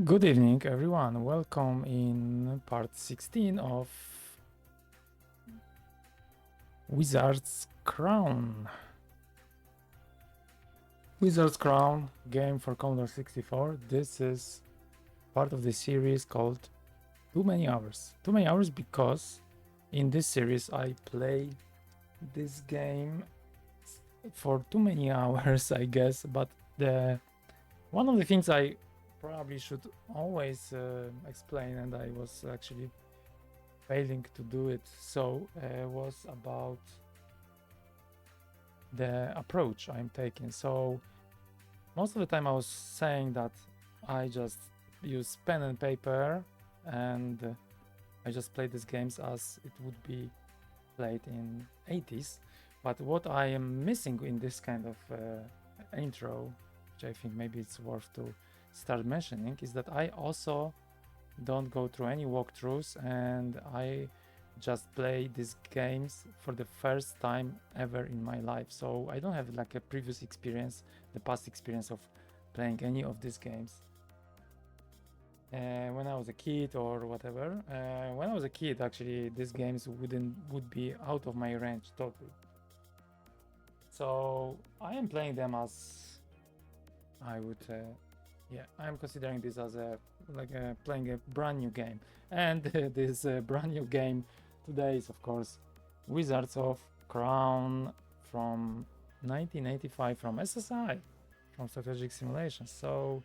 Good evening, everyone. Welcome in part 16 of Wizard's Crown. Wizard's Crown game for Commodore 64. This is part of the series called Too Many Hours. Too Many Hours because in this series I play this game for too many hours, I guess. But the one of the things I probably should always explain, and I was actually failing to do it so, was about the approach I'm taking. So most of the time I was saying that I just use pen and paper and I just play these games as it would be played in 80s. But what I am missing in this kind of intro, which I think maybe it's worth to start mentioning, is that I also don't go through any walkthroughs and I just play these games for the first time ever in my life. So I don't have like a previous experience, the past experience of playing any of these games. When I was a kid or whatever, when I was a kid, actually, these games would be out of my range totally. So I am playing them as I would, yeah, I'm considering this as playing a brand new game. And this brand new game today is, of course, Wizards of Crown from 1985 from SSI, from Strategic Simulations. So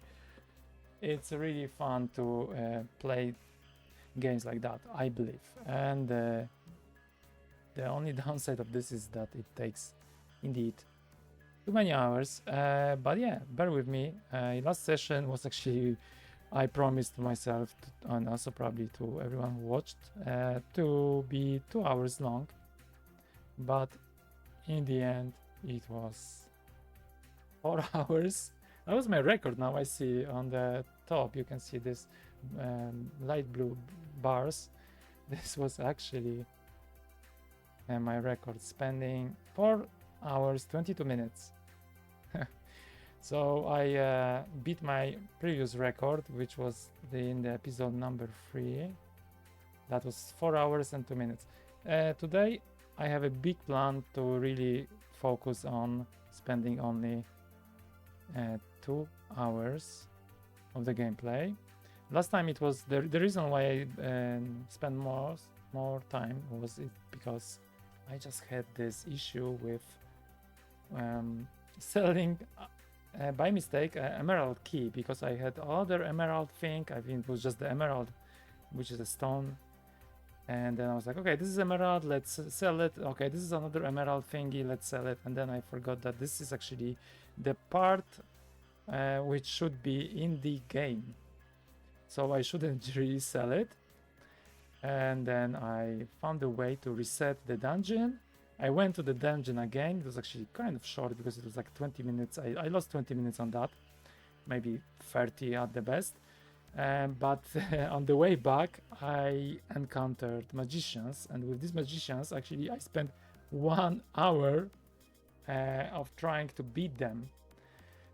it's really fun to play games like that, I believe. And the only downside of this is that it takes indeed too many hours. But yeah, bear with me. Last session was actually, I promised myself, and also probably to everyone who watched, to be 2 hours long. But in the end, it was 4 hours. That was my record. Now I see on the top, you can see this light blue bars. This was actually my record, spending 4 hours 22 minutes. So I beat my previous record, which was in the episode number 3. That was 4 hours and 2 minutes. Today I have a big plan to really focus on spending only 2 hours of the gameplay. Last time it was the reason why I spent more time was it because I just had this issue with selling by mistake emerald key, because I had other emerald thing. I think it was just the emerald, which is a stone, and then I was like, okay, this is emerald, let's sell it. Okay, this is another emerald thingy, let's sell it. And then I forgot that this is actually the part which should be in the game, so I shouldn't resell it. And then I found a way to reset the dungeon. I went to the dungeon again. It was actually kind of short because it was like 20 minutes. I lost 20 minutes on that, maybe 30 at the best. But on the way back, I encountered magicians. And with these magicians, actually, I spent 1 hour of trying to beat them.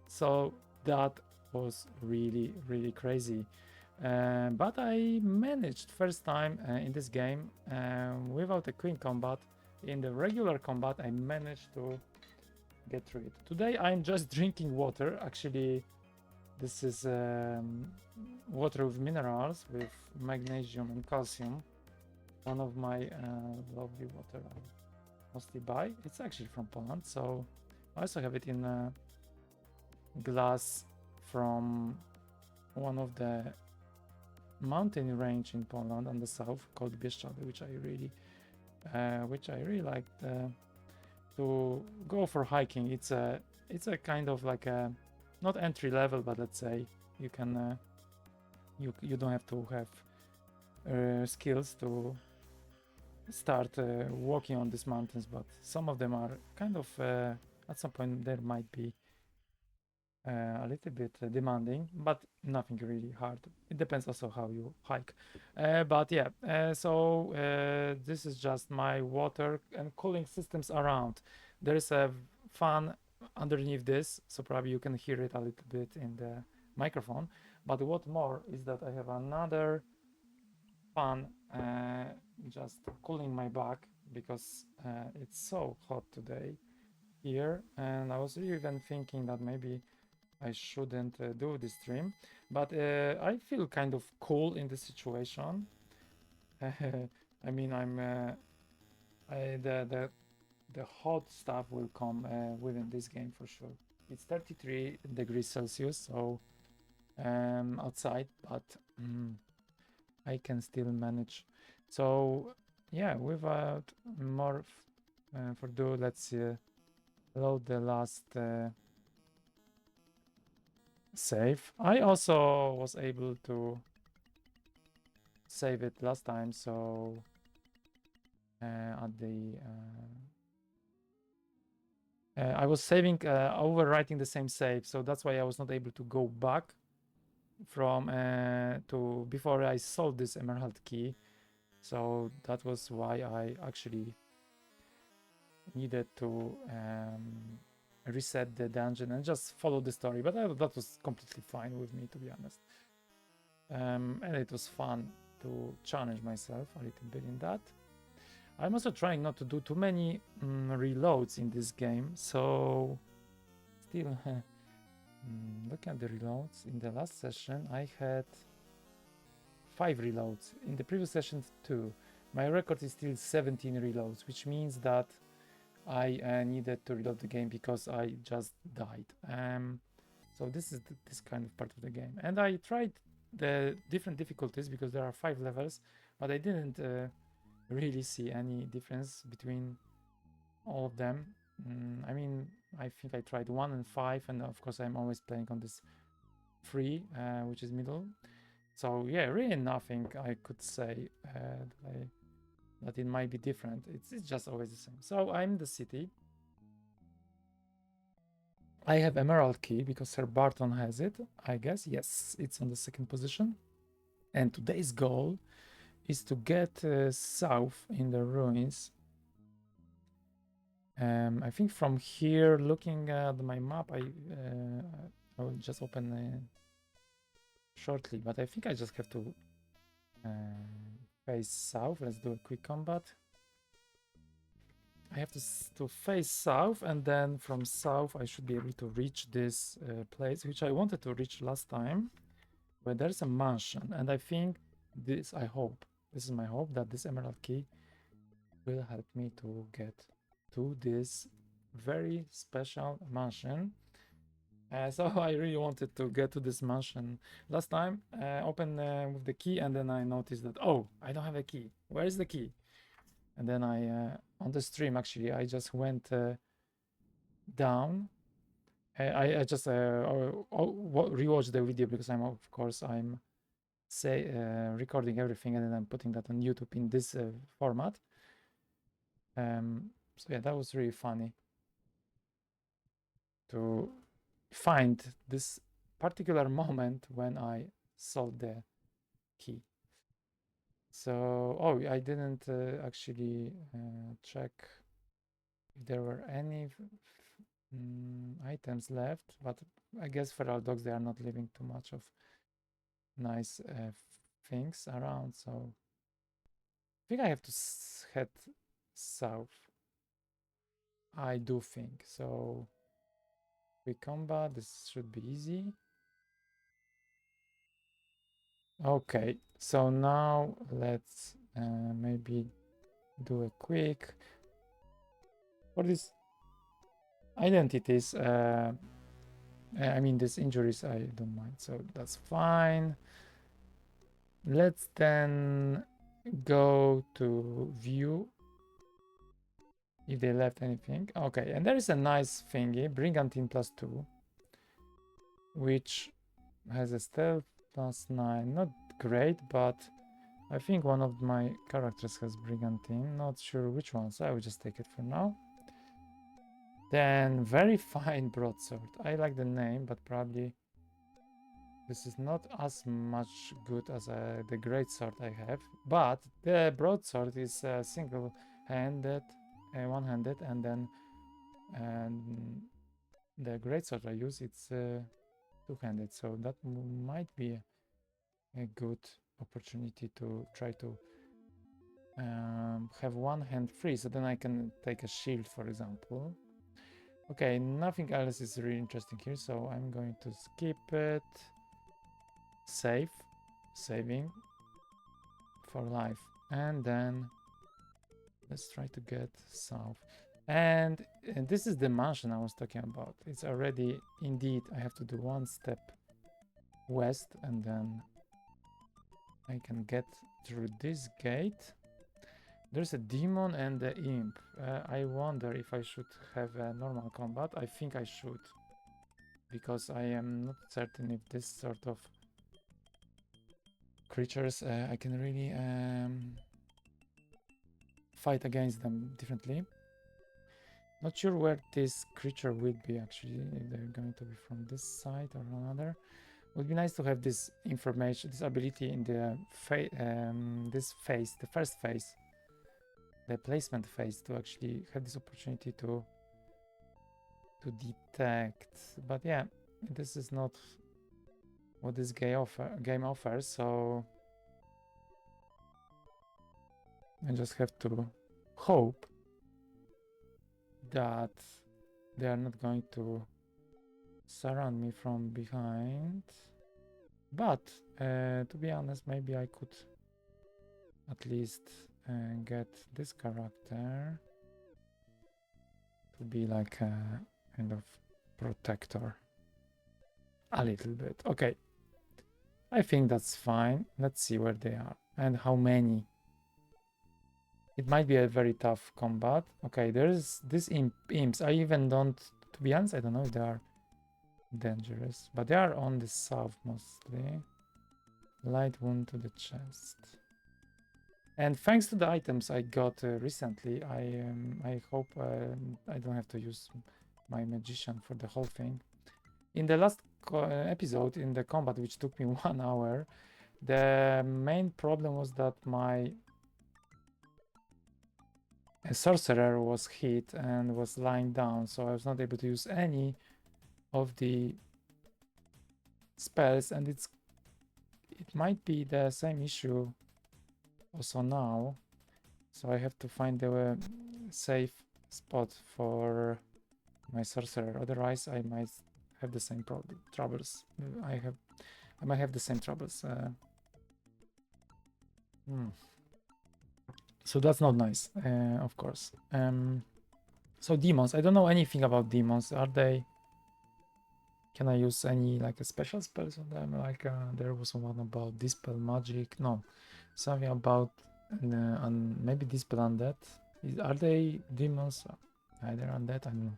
So that was really, really crazy. But I managed first time in this game without a quick combat. In the regular combat, I managed to get through it. Today I'm just drinking water. Actually, this is water with minerals, with magnesium and calcium. One of my lovely water I mostly buy. It's actually from Poland, so I also have it in a glass from one of the mountain range in Poland on the south called Bieszczady, which I really like to go for hiking. It's a kind of like a not entry level, but let's say you can you don't have to have skills to start walking on these mountains, but some of them are kind of at some point there might be a little bit demanding, but nothing really hard. It depends also how you hike. But yeah, so this is just my water and cooling systems around. There is a fan underneath this, so probably you can hear it a little bit in the microphone. But what more is that I have another fan just cooling my back because it's so hot today here, and I was even thinking that maybe I shouldn't do this stream, but I feel kind of cool in this situation. I mean, the hot stuff will come within this game for sure. It's 33 degrees Celsius, so outside, but I can still manage. So yeah, without more further, let's load the last save. I also was able to save it last time, so at the I was saving overwriting the same save, so that's why I was not able to go back from to before I sold this emerald key. So that was why I actually needed to reset the dungeon and just follow the story, but that was completely fine with me, to be honest. And it was fun to challenge myself a little bit in that. I'm also trying not to do too many reloads in this game, so still look at the reloads. In the last session I had 5 reloads, in the previous session 2. My record is still 17 reloads, which means that I needed to reload the game because I just died. So this is this kind of part of the game, and I tried the different difficulties because there are 5 levels, but I didn't really see any difference between all of them. I mean, I think I tried 1 and 5, and of course I'm always playing on this 3, which is middle. So yeah, really nothing I could say that it might be different. It's just always the same. So I'm the city. I have Emerald Key because Sir Barton has it, I guess. Yes, it's on the 2nd position. And today's goal is to get south in the ruins. I think from here, looking at my map, I will just open shortly, but I think I just have to face south. Let's do a quick combat. I have to face south, and then from south I should be able to reach this place, which I wanted to reach last time, where there's a mansion. And I think this, I hope, this is my hope, that this emerald key will help me to get to this very special mansion. So I really wanted to get to this mansion last time. Open with the key, and then I noticed that, oh, I don't have a key. Where is the key? And then I on the stream, actually, I just went down. I just rewatched the video because I'm recording everything, and then I'm putting that on YouTube in this format. So yeah, that was really funny to find this particular moment when I sold the key. So, oh, I didn't actually check if there were any items left, but I guess feral dogs, they are not leaving too much of nice things around, so I think I have to head south. I do think so. Quick combat, this should be easy. Okay, so now let's maybe do a quick for these identities. I mean, these injuries, I don't mind, so that's fine. Let's then go to view if they left anything. Okay, and there is a nice thingy, Brigantine +2, which has a stealth +9. Not great, but I think one of my characters has Brigantine. Not sure which one, so I will just take it for now. Then very fine broadsword. I like the name, but probably this is not as much good as the greatsword I have. But the broadsword is single-handed, one-handed, and then the greatsword I use, it's two-handed, so that might be a good opportunity to try to have one hand free, so then I can take a shield, for example. Okay, nothing else is really interesting here, so I'm going to skip it. Save, saving for life, and then let's try to get south. And this is the mansion I was talking about. It's already, indeed, I have to do one step west, and then I can get through this gate. There's a demon and the imp. I wonder if I should have a normal combat. I think I should, because I am not certain if this sort of creatures I can really fight against them differently. Not sure where this creature will be actually, if they're going to be from this side or another. Would be nice to have this information, this ability in the this phase, the first phase, the placement phase, to actually have this opportunity to detect. But yeah, this is not what this game offers, so I just have to hope that they are not going to surround me from behind. But to be honest, maybe I could at least get this character to be like a kind of protector a little bit. Okay, I think that's fine. Let's see where they are and how many. It might be a very tough combat. Okay, there's this imps. I even don't, to be honest, I don't know if they are dangerous, but they are on the south mostly. Light wound to the chest. And thanks to the items I got recently, I hope I don't have to use my magician for the whole thing. In the last episode, in the combat, which took me 1 hour, the main problem was that my sorcerer was hit and was lying down, so I was not able to use any of the spells, and it might be the same issue also now. So I have to find a safe spot for my sorcerer, otherwise I might have the same troubles. I might have the same troubles. So that's not nice, of course. So demons, I don't know anything about demons. Are they... Can I use any like a special spells on them? Like there was one about dispel magic. No, something about maybe dispel undead. Are they demons? Either undead? I don't know.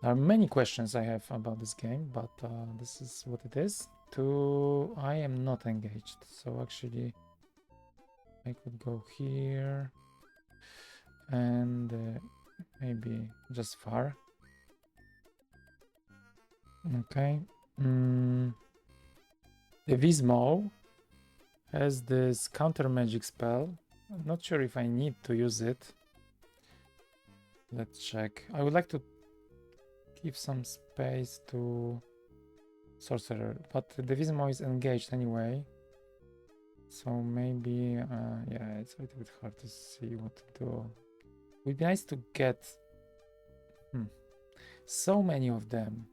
There are many questions I have about this game, but this is what it is. I am not engaged, so actually I could go here and maybe just far. Okay. The Vismo has this counter magic spell. I'm not sure if I need to use it. Let's check. I would like to give some space to sorcerer, but the Vismo is engaged anyway. So maybe, yeah, it's a little bit hard to see what to do. It would be nice to get so many of them.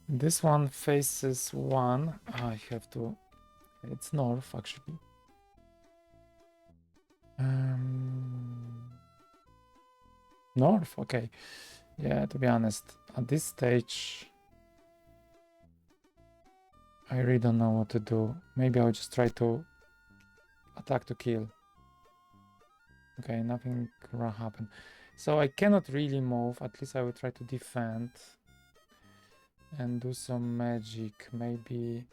This one faces one. I have to... It's north, actually. North, okay. Yeah, to be honest, at this stage, I really don't know what to do. Maybe I'll just try to attack to kill. Okay, nothing gonna happen. So I cannot really move. At least I will try to defend and do some magic. Maybe...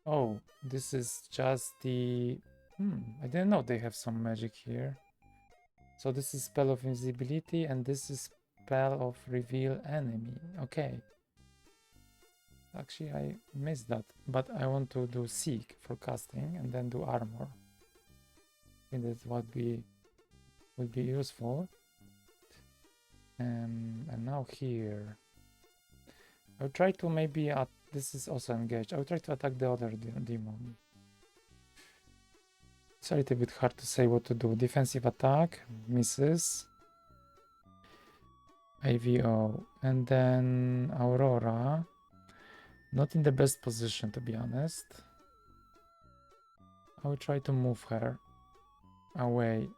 Oh, this is just the... I didn't know they have some magic here. So this is spell of invisibility and this is spell of reveal enemy. Okay. Actually, I missed that, but I want to do seek for casting and then do armor. I think that's what would be useful. And now here. I'll try to maybe... this is also engaged. I'll try to attack the other demon. It's a little bit hard to say what to do. Defensive attack. Misses. AVO. And then Aurora. Not in the best position, to be honest. I will try to move her away.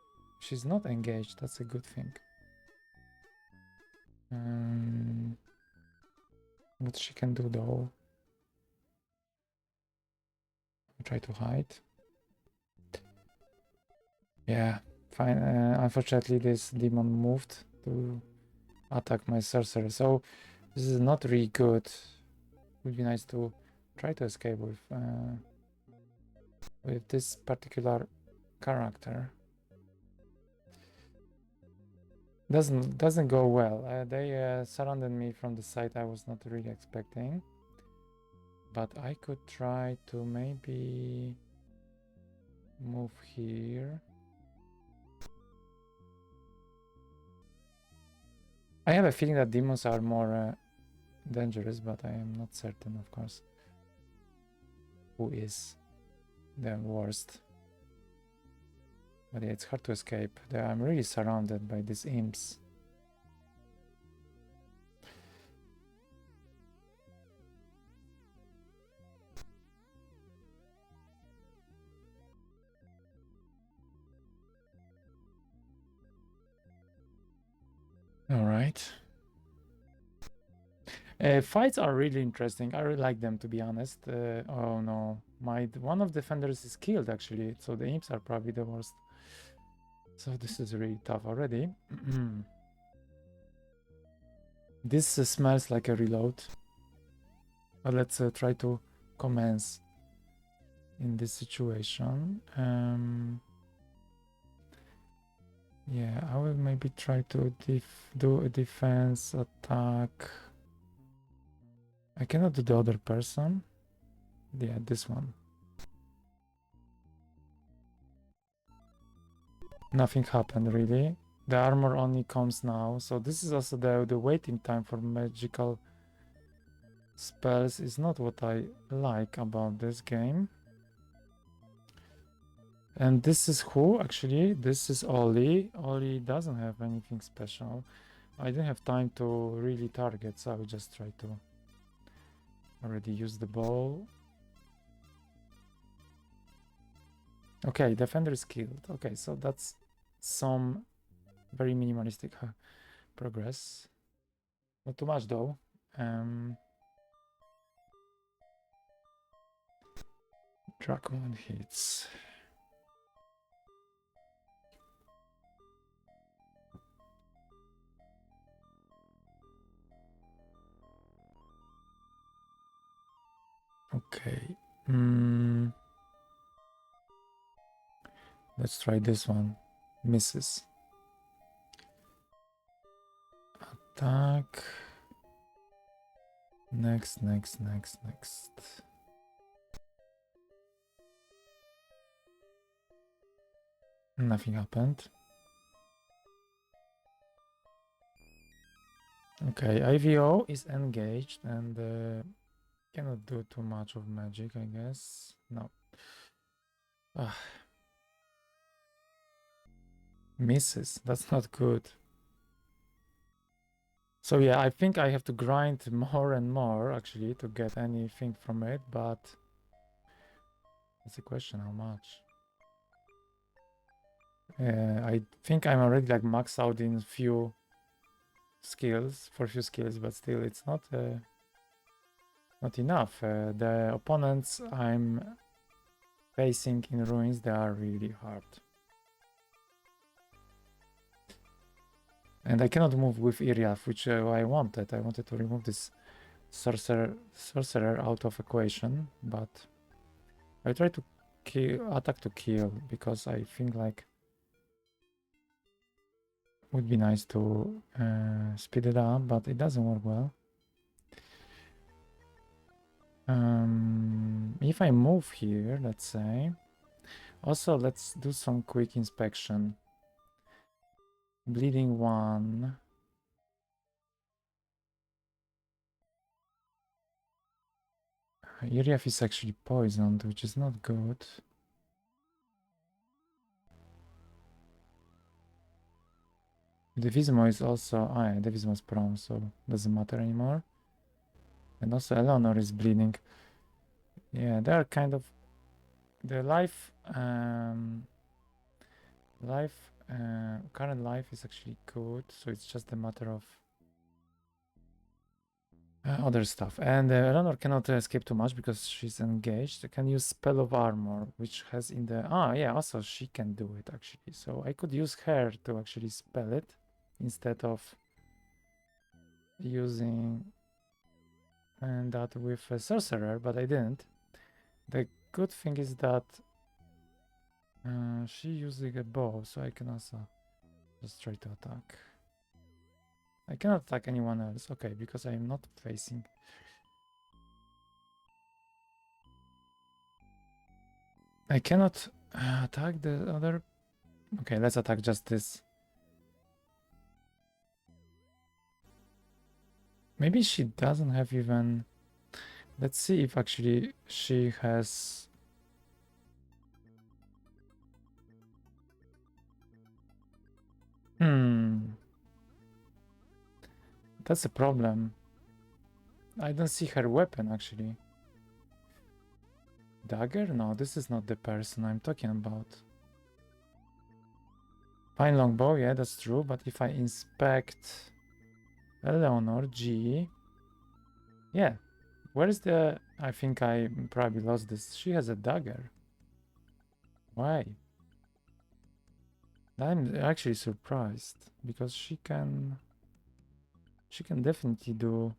She's not engaged. That's a good thing. What she can do though? I'll try to hide. Yeah, fine. Unfortunately, this demon moved to attack my sorcerer. So this is not really good. It would be nice to try to escape with this particular character. Doesn't go well. They surrounded me from the side I was not really expecting. But I could try to maybe move here. I have a feeling that demons are more dangerous, but I am not certain, of course, who is the worst. But yeah, it's hard to escape. I'm really surrounded by these imps. All right. Fights are really interesting. I really like them, to be honest. Oh no, one of the defenders is killed actually, so the imps are probably the worst. So this is really tough already. This smells like a reload. But let's try to commence in this situation. Yeah, I will maybe try to do a defense attack. I cannot do the other person. Yeah, this one. Nothing happened really. The armor only comes now. So this is also the waiting time for magical spells is not what I like about this game. And this is who? Actually, this is Oli. Oli doesn't have anything special. I didn't have time to really target, so I will just try to already use the bow. Okay, defender is killed. Okay, so that's some very minimalistic progress. Not too much though. Dragon hits. Okay. Let's try this one. Misses. Attack. Next. Nothing happened. Okay, IVO is engaged and cannot do too much of magic, I guess. No. Misses. That's not good. So yeah, I think I have to grind more and more actually to get anything from it, but it's a question how much. I think I'm already like maxed out in few skills, but still it's not enough. The opponents I'm facing in ruins, they are really hard. And I cannot move with Iriaf, which I wanted. I wanted to remove this sorcerer out of equation, but I try to attack to kill because I think like would be nice to speed it up, but it doesn't work well. If I move here, let's say. Also, let's do some quick inspection. Bleeding 1. Iriaf is actually poisoned, which is not good. Devismo is also... Ah, yeah, Devismo is prom, so doesn't matter anymore. And also Eleanor is bleeding. Yeah, they are kind of... The life... current life is actually good, so it's just a matter of other stuff. And Eleanor cannot escape too much because she's engaged. She can use Spell of Armor, which has in the... Ah, yeah, also she can do it, actually. So I could use her to actually spell it instead of using that with a Sorcerer, but I didn't. The good thing is that she using a bow, so I can also just try to attack. I cannot attack anyone else. Okay, because I am not facing... I cannot attack the other... Okay, let's attack just this. Maybe she doesn't have even... Let's see if actually she has... That's a problem. I don't see her weapon, actually. Dagger? No, this is not the person I'm talking about. Fine longbow, yeah, that's true. But if I inspect Eleanor, G... Yeah. Where is the... I think I probably lost this. She has a dagger. Why? I'm actually surprised. Because she can... She can definitely do...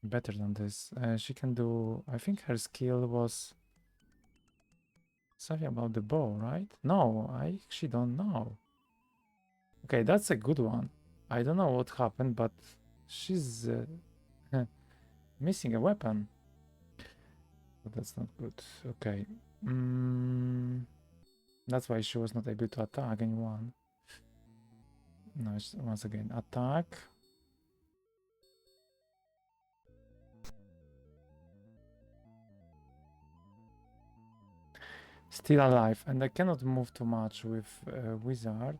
Better than this. She can do... I think her skill was... Something about the bow, right? No, I actually don't know. Okay, that's a good one. I don't know what happened, but she's missing a weapon. But that's not good. Okay. That's why she was not able to attack anyone. No, once again, attack. Still alive, and I cannot move too much with wizard.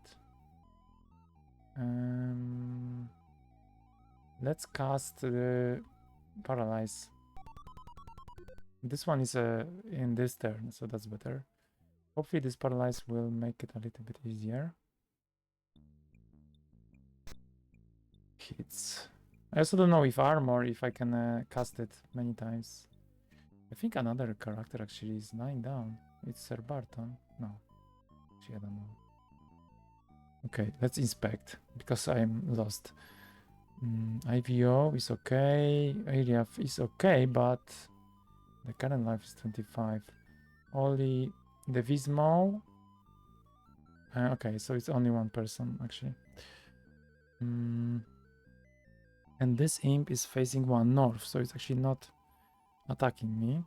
Let's cast paralyze. This one is in this turn, so that's better. Hopefully this paralyze will make it a little bit easier. Hits. I also don't know if armor, if I can cast it many times. I think another character actually is lying down. It's Sir Barton. No. Actually, I don't know. Okay, let's inspect, because I'm lost. IVO is okay. Area is okay, but the current life is 25. Only the Vismo. Okay, so it's only one person, actually. And this imp is facing one north, so it's actually not attacking me.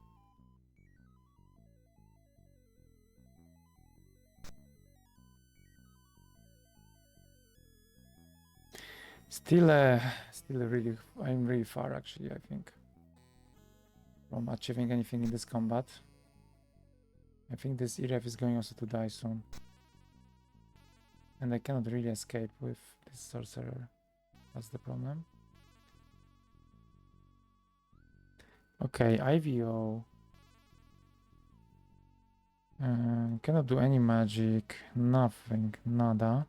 Still really, I'm really far, actually, I think, from achieving anything in this combat. I think this Iref is going also to die soon. And I cannot really escape with this sorcerer. That's the problem. Okay, IVO. Cannot do any magic. Nothing. Nada.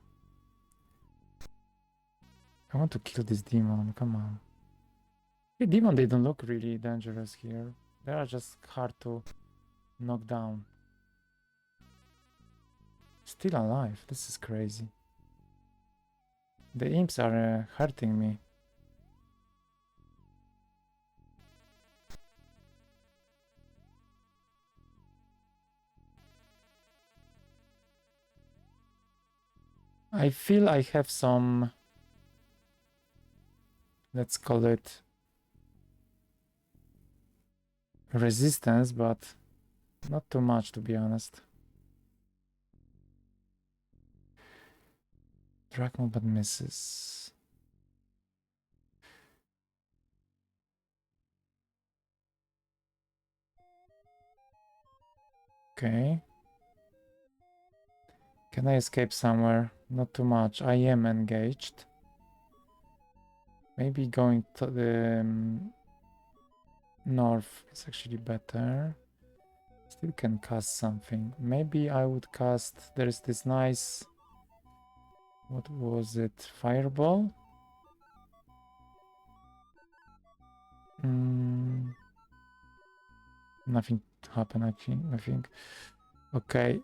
I want to kill this demon. Come on. The demon, they don't look really dangerous here. They are just hard to knock down. Still alive. This is crazy. The imps are hurting me. I feel I have some, let's call it, resistance, but not too much, to be honest. Dracmo, but misses. Okay. Can I escape somewhere? Not too much. I am engaged. Maybe going to the north is actually better. Still can cast something. Maybe I would cast... There's this nice... What was it? Fireball? Nothing happened, I think. Okay.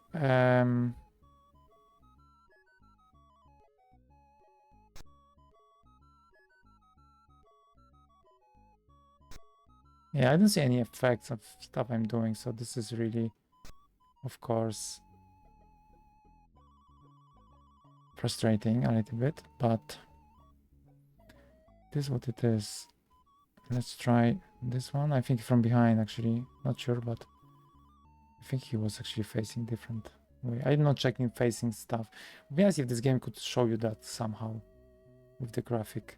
Yeah, I don't see any effects of stuff I'm doing, so this is really, of course, frustrating a little bit, but this is what it is. Let's try this one. I think from behind, actually. Not sure, but I think he was actually facing different way. I'm not checking facing stuff. It'd be nice if this game could show you that somehow with the graphic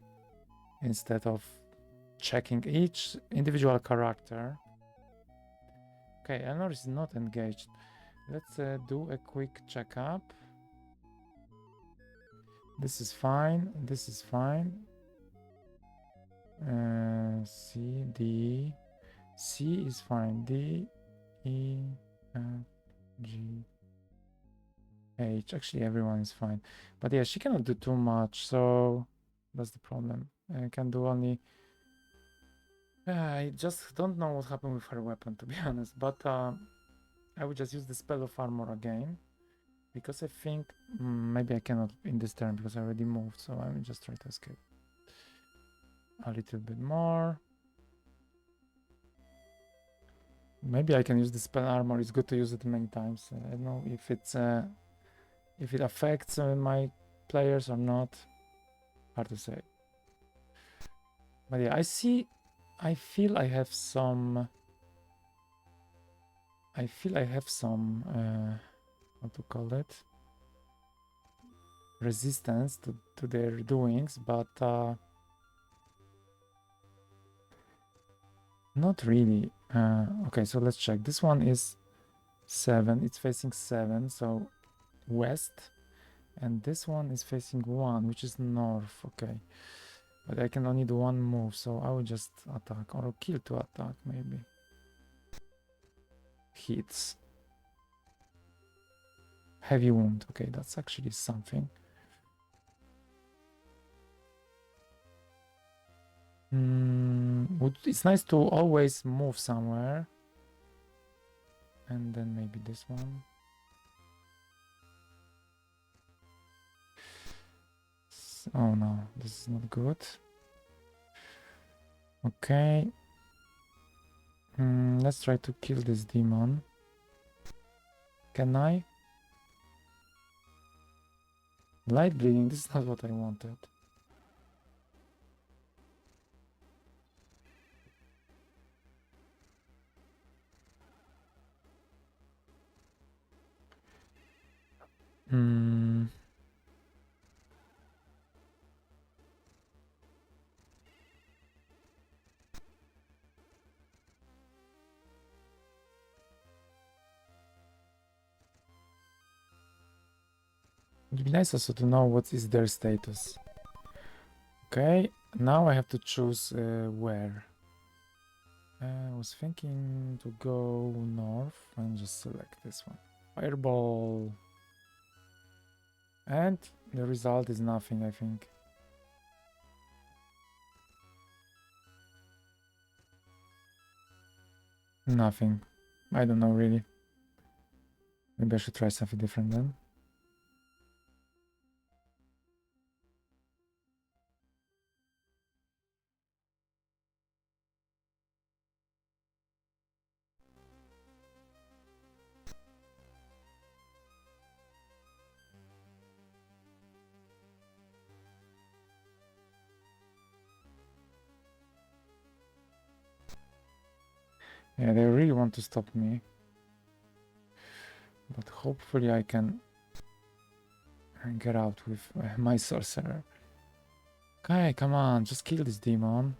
instead of checking each individual character. Okay, Eleanor is not engaged. Let's do a quick checkup. This is fine. This is fine. C, D. C is fine. D, E, F, G, H. Actually, everyone is fine. But yeah, she cannot do too much, so that's the problem. I can do only... I just don't know what happened with her weapon, to be honest. But I would just use the spell of armor again. Because I think maybe I cannot in this turn because I already moved. So I will just try to escape a little bit more. Maybe I can use the spell armor. It's good to use it many times. I don't know if it affects my players or not. Hard to say. But yeah, I feel I have some... what to call it? Resistance to their doings, but not really. Okay, so let's check. This one is 7. It's facing 7, so west. And this one is facing 1, which is north. Okay. But I can only do one move, so I will just attack. Or kill to attack, maybe. Hits. Heavy wound. Okay, that's actually something. It's nice to always move somewhere. And then maybe this one. Oh no, this is not good. Okay. Let's try to kill this demon. Can I? Light bleeding, this is not what I wanted. It'd be nice also to know what is their status. Okay, now I have to choose where. I was thinking to go north and just select this one. Fireball. And the result is nothing, I think. Nothing. I don't know really. Maybe I should try something different then. Yeah, they really want to stop me. But hopefully I can get out with my sorcerer. Okay, come on, just kill this demon.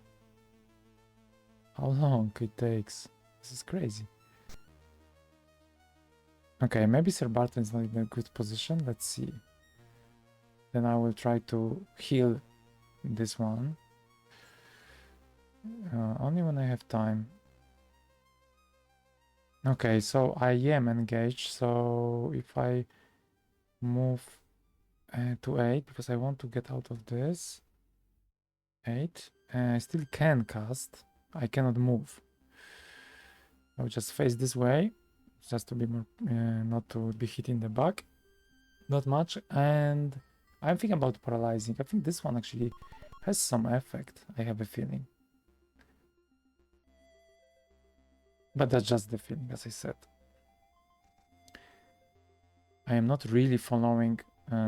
How long it takes? This is crazy. Okay, maybe Sir Barton is not in a good position. Let's see. Then I will try to heal this one. Only when I have time. Okay, so I am engaged. So if I move to 8, because I want to get out of this. 8. I still can cast. I cannot move. I'll just face this way, just to be more, not to be hitting the back. Not much. And I'm thinking about paralyzing. I think this one actually has some effect. I have a feeling. But that's just the feeling, as I said. I am not really following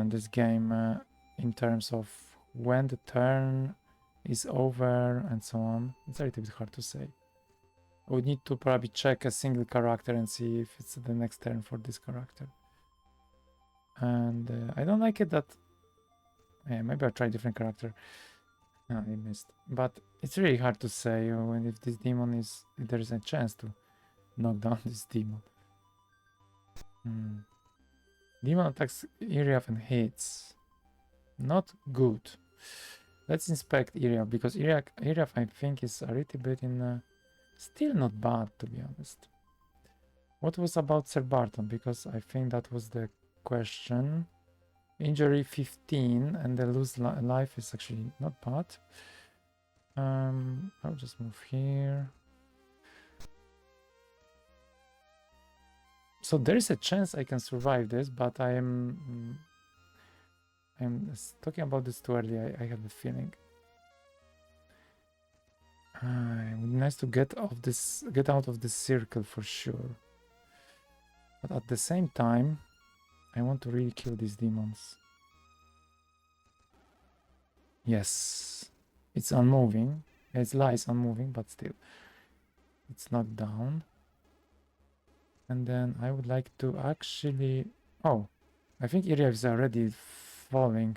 this game in terms of when the turn is over and so on. It's a little bit hard to say. I would need to probably check a single character and see if it's the next turn for this character. And I don't like it that... Yeah, maybe I'll try a different character. No, I missed. But it's really hard to say when if this demon is... If there is a chance to knock down this demon. Demon attacks Iriaf and hits. Not good. Let's inspect Iriaf, because Iriaf I think is a little bit in... still not bad, to be honest. What was about Sir Barton? Because I think that was the question. Injury 15 and the lose life is actually not bad. I'll just move here. So there is a chance I can survive this, but I'm talking about this too early. I have a feeling. It would be nice to get out of this circle for sure. But at the same time, I want to really kill these demons. Yes, it's unmoving. It lies unmoving, but still, it's knocked down. And then I would like to actually... Oh, I think Iriaf is already falling.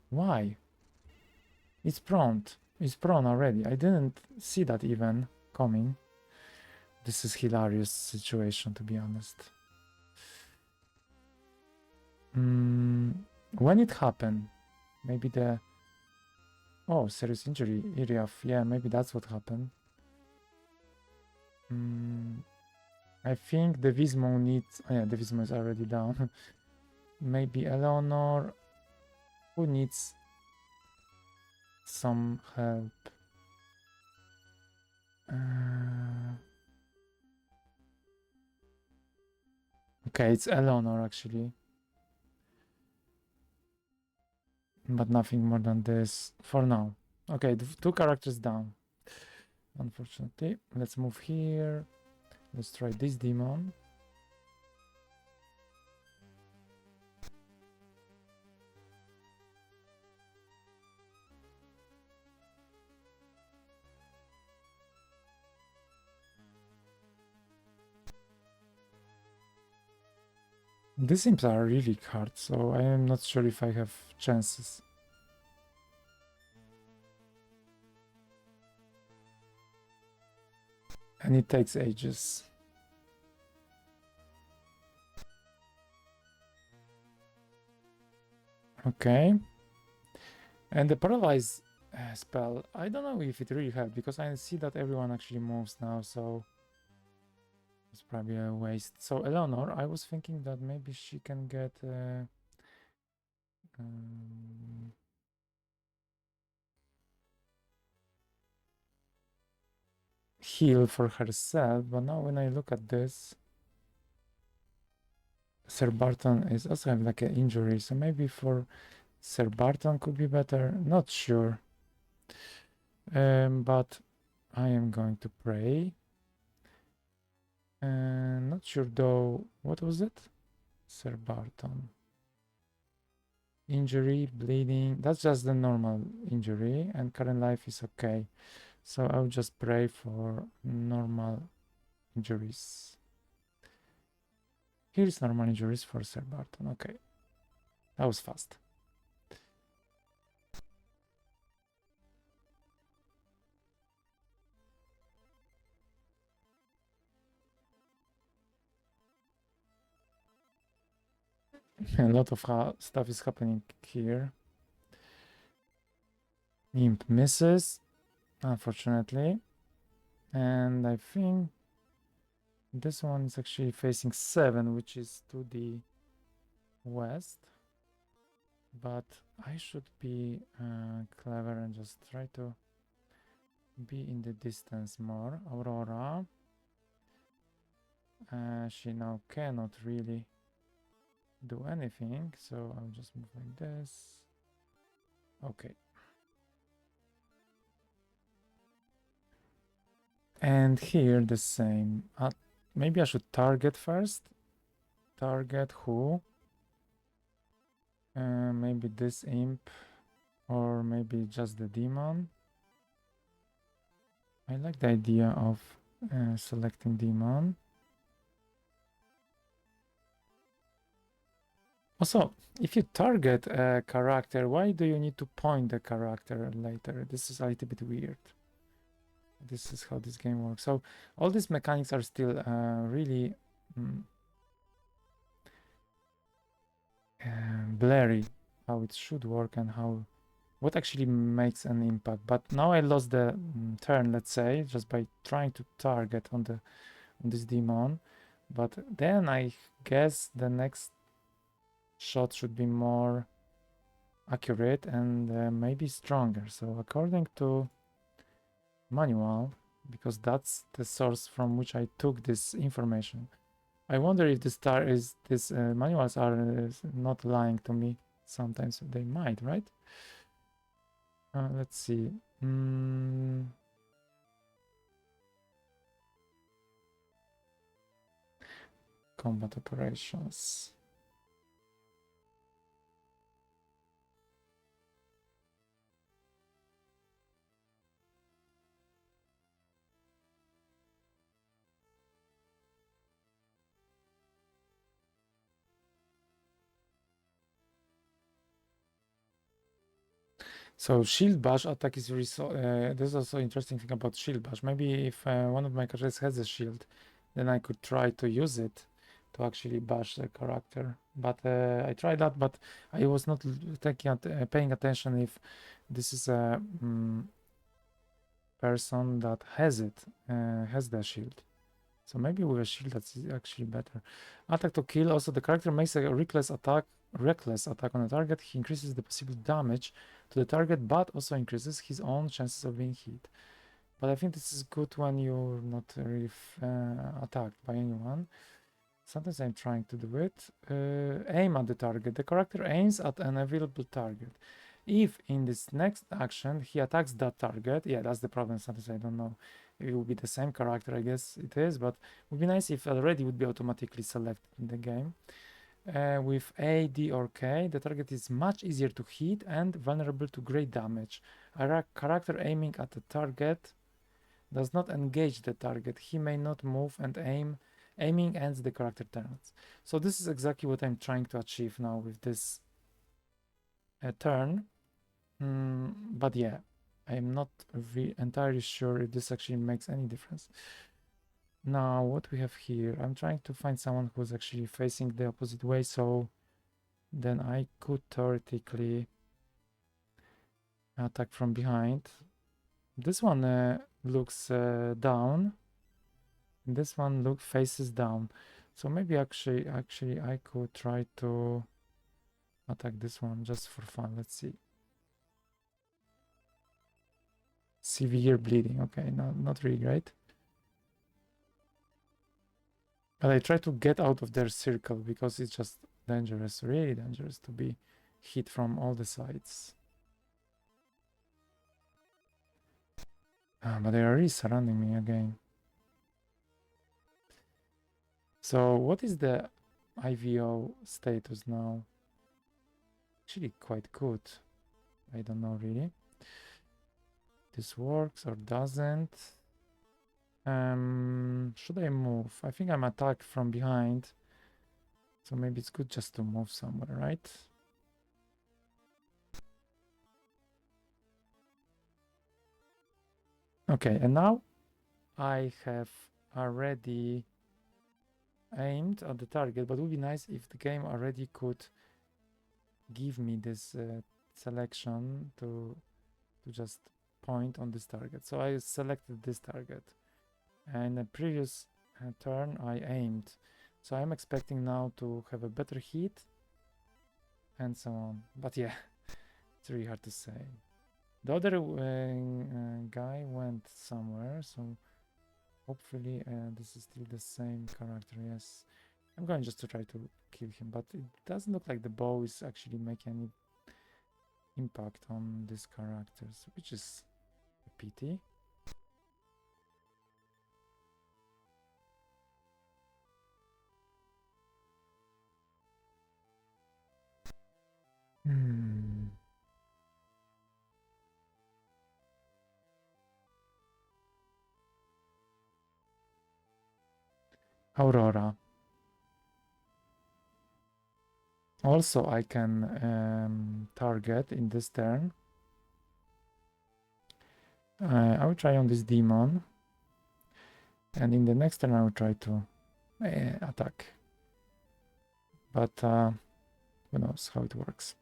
Why? It's prone. It's prone already. I didn't see that even coming. This is hilarious situation, to be honest. When it happened, maybe the... Oh, serious injury, Iriaf. Yeah, maybe that's what happened. I think the Vismo needs... Oh yeah, the Vismo is already down. Maybe Eleanor, who needs some help. Okay, it's Eleanor actually. But nothing more than this for now. Okay, the 2 characters down. Unfortunately. Let's move here. Let's try this demon. These imps are really hard, so I am not sure if I have chances. And it takes ages. Okay. And the paralyze spell, I don't know if it really helped, because I see that everyone actually moves now, so it's probably a waste. So Eleanor, I was thinking that maybe she can get heal for herself, but now when I look at this, Sir Barton is also having like an injury, so maybe for Sir Barton could be better. Not sure. But I am going to pray. Not sure though. What was it? Sir Barton. Injury, bleeding. That's just the normal injury, and current life is okay. So I'll just pray for normal injuries. Here's normal injuries for Sir Barton. Okay. That was fast. A lot of stuff is happening here. Imp misses, unfortunately. And I think this one is actually facing 7, which is to the west. But I should be clever and just try to be in the distance more. Aurora. She now cannot really do anything, so I'll just move like this. Okay. And here the same. Maybe I should target first. Target who? Maybe this imp, or maybe just the demon. I like the idea of selecting demon. Also, if you target a character, why do you need to point the character later? This is a little bit weird. This is how this game works. So all these mechanics are still really blurry, how it should work and what actually makes an impact. But now I lost the turn, let's say, just by trying to target on this demon. But then I guess the next shot should be more accurate and maybe stronger. So according to manual, because that's the source from which I took this information, I wonder if these manuals are not lying to me. Sometimes they might, right? Let's see. Combat operations. So shield bash attack is really there's also interesting thing about shield bash. Maybe if one of my characters has a shield, then I could try to use it to actually bash the character. But I tried that, but I was not paying attention if this is a person that has the shield. So maybe with a shield that's actually better. Attack to kill. Also, the character makes a reckless attack on a target. He increases the possible damage to the target, but also increases his own chances of being hit. But I think this is good when you're not really attacked by anyone. Sometimes I'm trying to do it. Aim at the target. The character aims at an available target. If in this next action he attacks that target, yeah, that's the problem. Sometimes I don't know. It will be the same character, I guess it is, but it would be nice if already would be automatically selected in the game. With A, D, or K, the target is much easier to hit and vulnerable to great damage. A character aiming at the target does not engage the target. He may not move and aiming ends the character turns. So this is exactly what I'm trying to achieve now with this turn. But yeah, I'm not entirely sure if this actually makes any difference. Now, what we have here, I'm trying to find someone who's actually facing the opposite way, so then I could theoretically attack from behind. This one looks down. This one faces down. So maybe actually I could try to attack this one just for fun. Let's see. Severe bleeding. Okay, no, not really great. But I try to get out of their circle because it's just dangerous, really dangerous to be hit from all the sides. But they are really surrounding me again. So what is the IVO status now? Actually quite good. I don't know really. This works or doesn't. Should I move? I think I'm attacked from behind. So maybe it's good just to move somewhere, right? Okay, and now I have already aimed at the target, but it would be nice if the game already could give me this selection to just point on this target. So I selected this target, and the previous turn I aimed. So I'm expecting now to have a better hit and so on. But yeah, it's really hard to say. The other guy went somewhere, so hopefully this is still the same character. Yes, I'm going just to try to kill him, but it doesn't look like the bow is actually making any impact on these characters, which is a pity. Aurora. Also, I can target in this turn. I will try on this demon. And in the next turn, I will try to attack. But who knows how it works.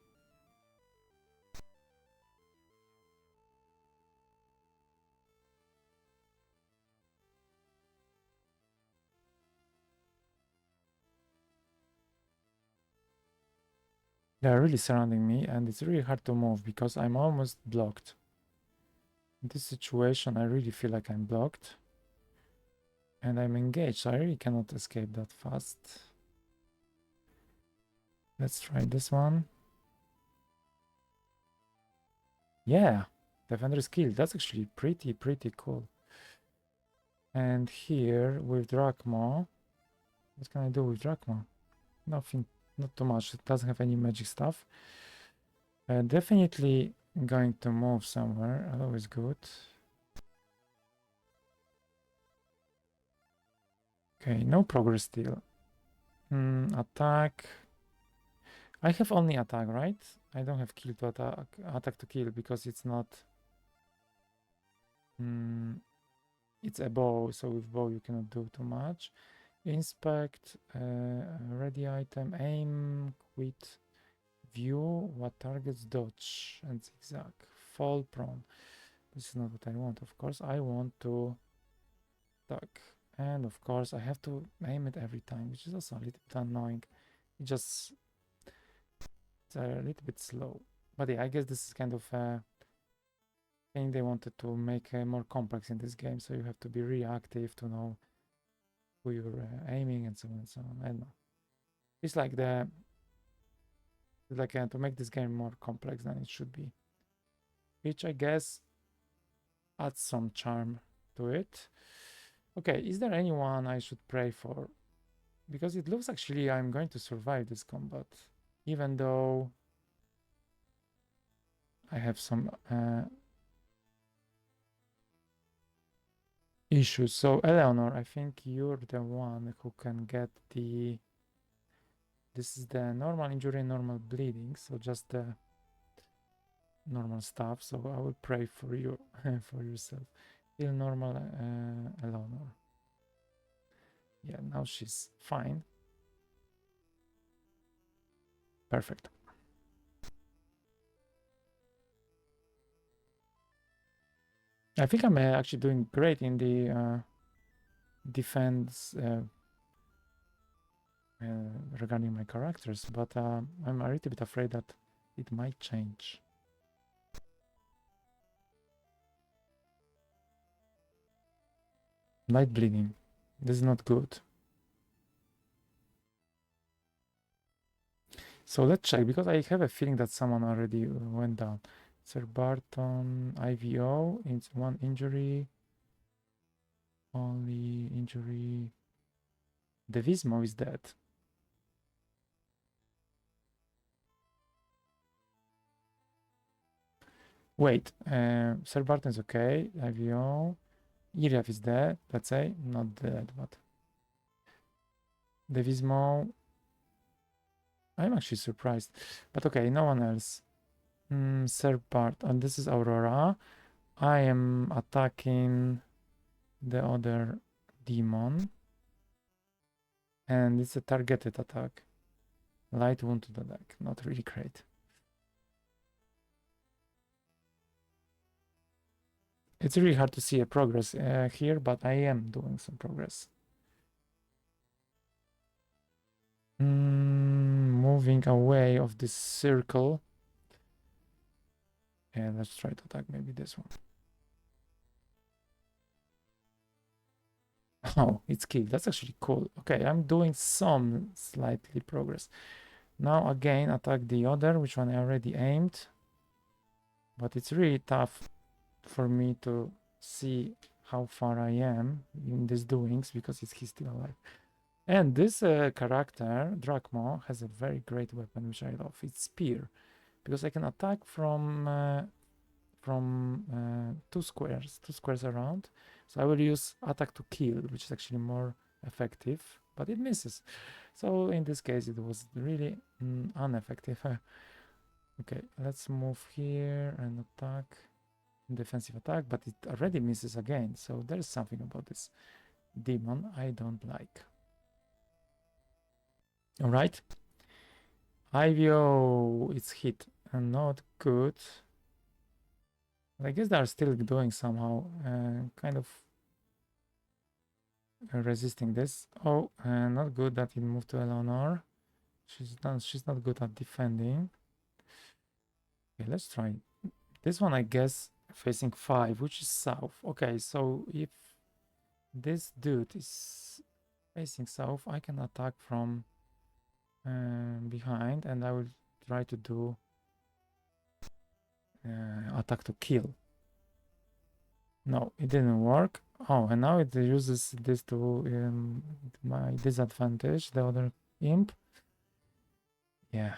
They're really surrounding me, and it's really hard to move because I'm almost blocked. In this situation, I really feel like I'm blocked. And I'm engaged, so I really cannot escape that fast. Let's try this one. Yeah, defender is killed. That's actually pretty cool. And here with Drachma, what can I do with Drachma? Nothing, not too much. It doesn't have any magic stuff. Definitely going to move somewhere. Always good. Okay, no progress still. Attack. I have only attack, right? I don't have kill to attack, attack to kill because it's not. It's a bow, so with bow you cannot do too much. Inspect, ready item, aim, quit, view, what targets, dodge, and zigzag. Fall prone. This is not what I want, of course. I want to attack. And of course, I have to aim it every time, which is also a little bit annoying. It's a little bit slow. But yeah, I guess this is kind of a thing they wanted to make more complex in this game, so you have to be reactive to know who you're aiming and so on and so on. I don't know. It's like to make this game more complex than it should be, which I guess adds some charm to it. Okay, is there anyone I should pray for? Because it looks actually I'm going to survive this combat, even though I have some issues. So Eleanor, I think you're the one who can get the. This is the normal injury, normal bleeding, so just the normal stuff. So I will pray for you, for yourself. Feel normal, Eleanor. Yeah, now she's fine. Perfect. I think I'm actually doing great in the defense regarding my characters, but I'm a little bit afraid that it might change. Light bleeding. This is not good. So let's check, because I have a feeling that someone already went down. Sir Barton, IVO, it's one injury. Only injury. Devismo is dead. Wait, Sir Barton is okay. IVO. Iriaf is dead, let's say. Not dead, but. Devismo. I'm actually surprised. But okay, no one else. Sir Bart, and this is Aurora. I am attacking the other demon. And it's a targeted attack. Light wounded attack. Not really great. It's really hard to see a progress here, but I am doing some progress. Moving away of this circle. And let's try to attack maybe this one. Oh, it's killed. That's actually cool. Okay, I'm doing some slightly progress. Now again, attack the other, which one I already aimed. But it's really tough for me to see how far I am in these doings because he's still alive. And this character, Drachmo, has a very great weapon, which I love. It's Spear, because I can attack from two squares around. So I will use attack to kill, which is actually more effective, but it misses. So in this case, it was really ineffective. Okay, let's move here and attack, defensive attack, but it already misses again. So there's something about this demon I don't like. All right, IVO, it's hit and not good. I guess they are still doing somehow, kind of resisting this. Oh, not good that it moved to Eleanor. She's not good at defending. Okay, let's try this one. I guess facing 5, which is south. Okay, so if this dude is facing south, I can attack from behind, and I will try to do attack to kill. No, it didn't work. Oh, and now it uses this to my disadvantage, the other imp. Yeah.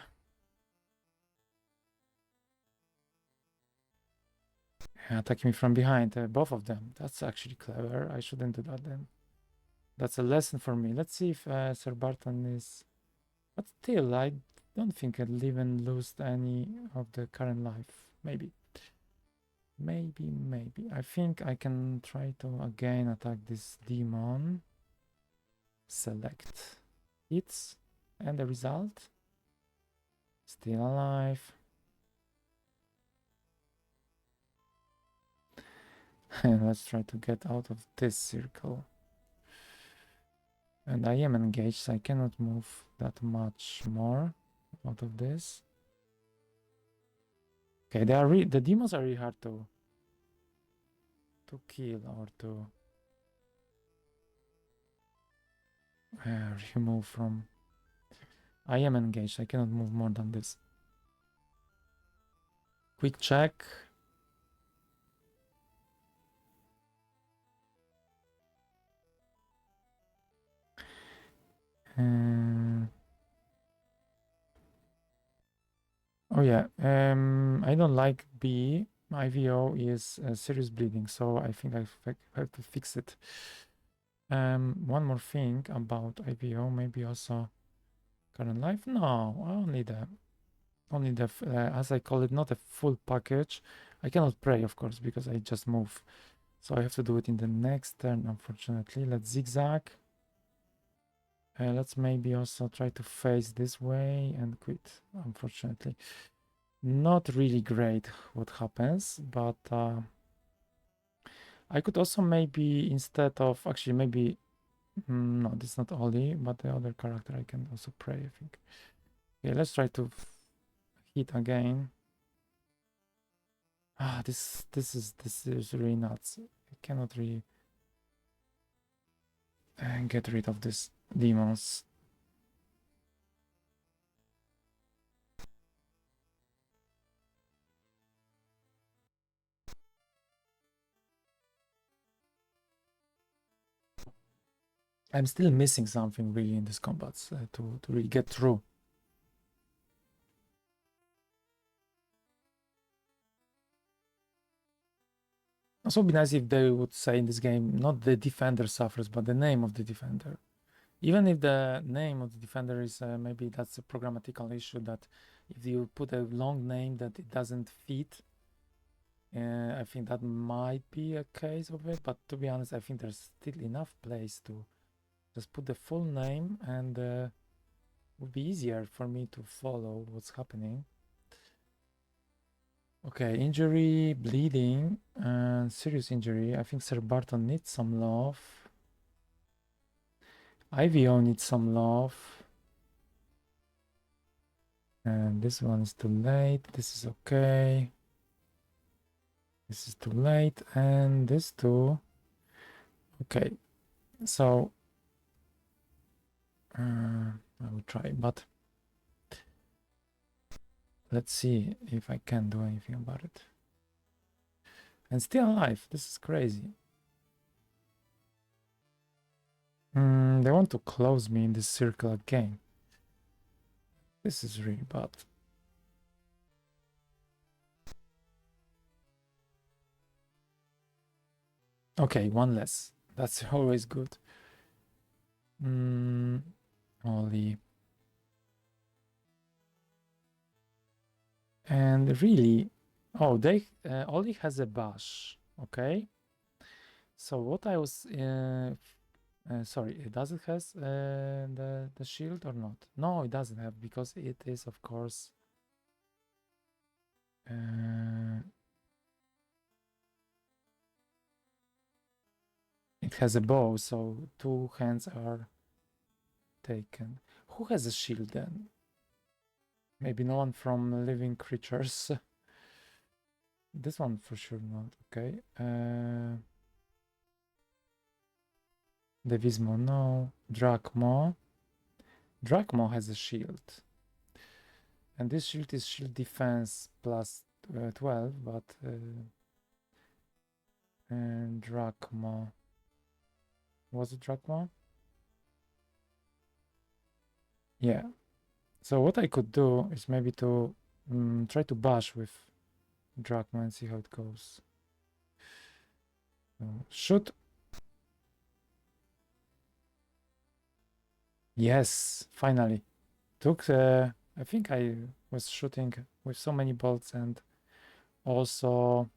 Attack me from behind, both of them. That's actually clever. I shouldn't do that then. That's a lesson for me. Let's see if Sir Barton is... But still, I don't think I'll even lose any of the current life. Maybe. Maybe. I think I can try to again attack this demon. Select hits. And the result? Still alive. And let's try to get out of this circle. And I am engaged, so I cannot move that much more out of this. Okay, the demons are really hard to kill or to remove from. I am engaged, I cannot move more than this. Quick check. Oh yeah, I don't like B. My IVO is serious bleeding, so I think I have to fix it. One more thing about IVO, maybe also current life. No, only the as I call it, not a full package. I cannot pray, of course, because I just move. So I have to do it in the next turn, unfortunately. Let's zigzag. Let's maybe also try to face this way and quit, unfortunately. Not really great what happens, but I could also maybe, instead of, actually maybe, no, this is not Oli, but the other character I can also pray, I think. Okay, let's try to hit again. This is really nuts. I cannot really get rid of these demons. I'm still missing something really in these combats to really get through. Also, would be nice if they would say in this game, not the defender suffers, but the name of the defender. Even if the name of the defender is maybe that's a programmatical issue, that if you put a long name that it doesn't fit, I think that might be a case of it. But to be honest, I think there's still enough place to Just put the full name and it would be easier for me to follow what's happening. Okay, injury, bleeding, and serious injury. I think Sir Barton needs some love. IVO needs some love. And this one is too late. This is okay. This is too late. And this too. Okay, so I will try, but let's see if I can do anything about it. And still alive. This is crazy. They want to close me in this circle again. This is really bad. Okay, one less. That's always good. Ollie. And really, oh, Ollie has a bash. Okay. So what I was, sorry, does it has the shield or not? No, it doesn't have because it is, of course, it has a bow, so 2 hands are taken. Who has a shield then? Maybe no one from living creatures. This one for sure not. Okay. Devismo, no. Drachmo. Drachmo has a shield. And this shield is shield defense plus 12, but and Drachmo. Was it Drachmo? Yeah. So what I could do is maybe to try to bash with Drachmo and see how it goes. So, shoot. Yes, finally. Took I think I was shooting with so many bolts and also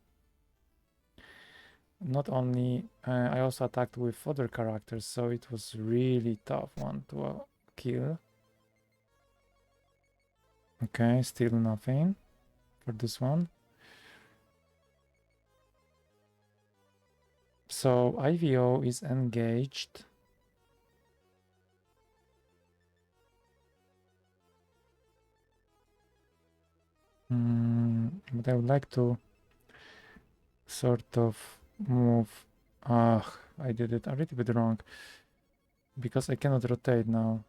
not only I also attacked with other characters, so it was really tough one to kill. Okay, still nothing for this one. So IVO is engaged. But I would like to sort of move. I did it a little bit wrong because I cannot rotate now.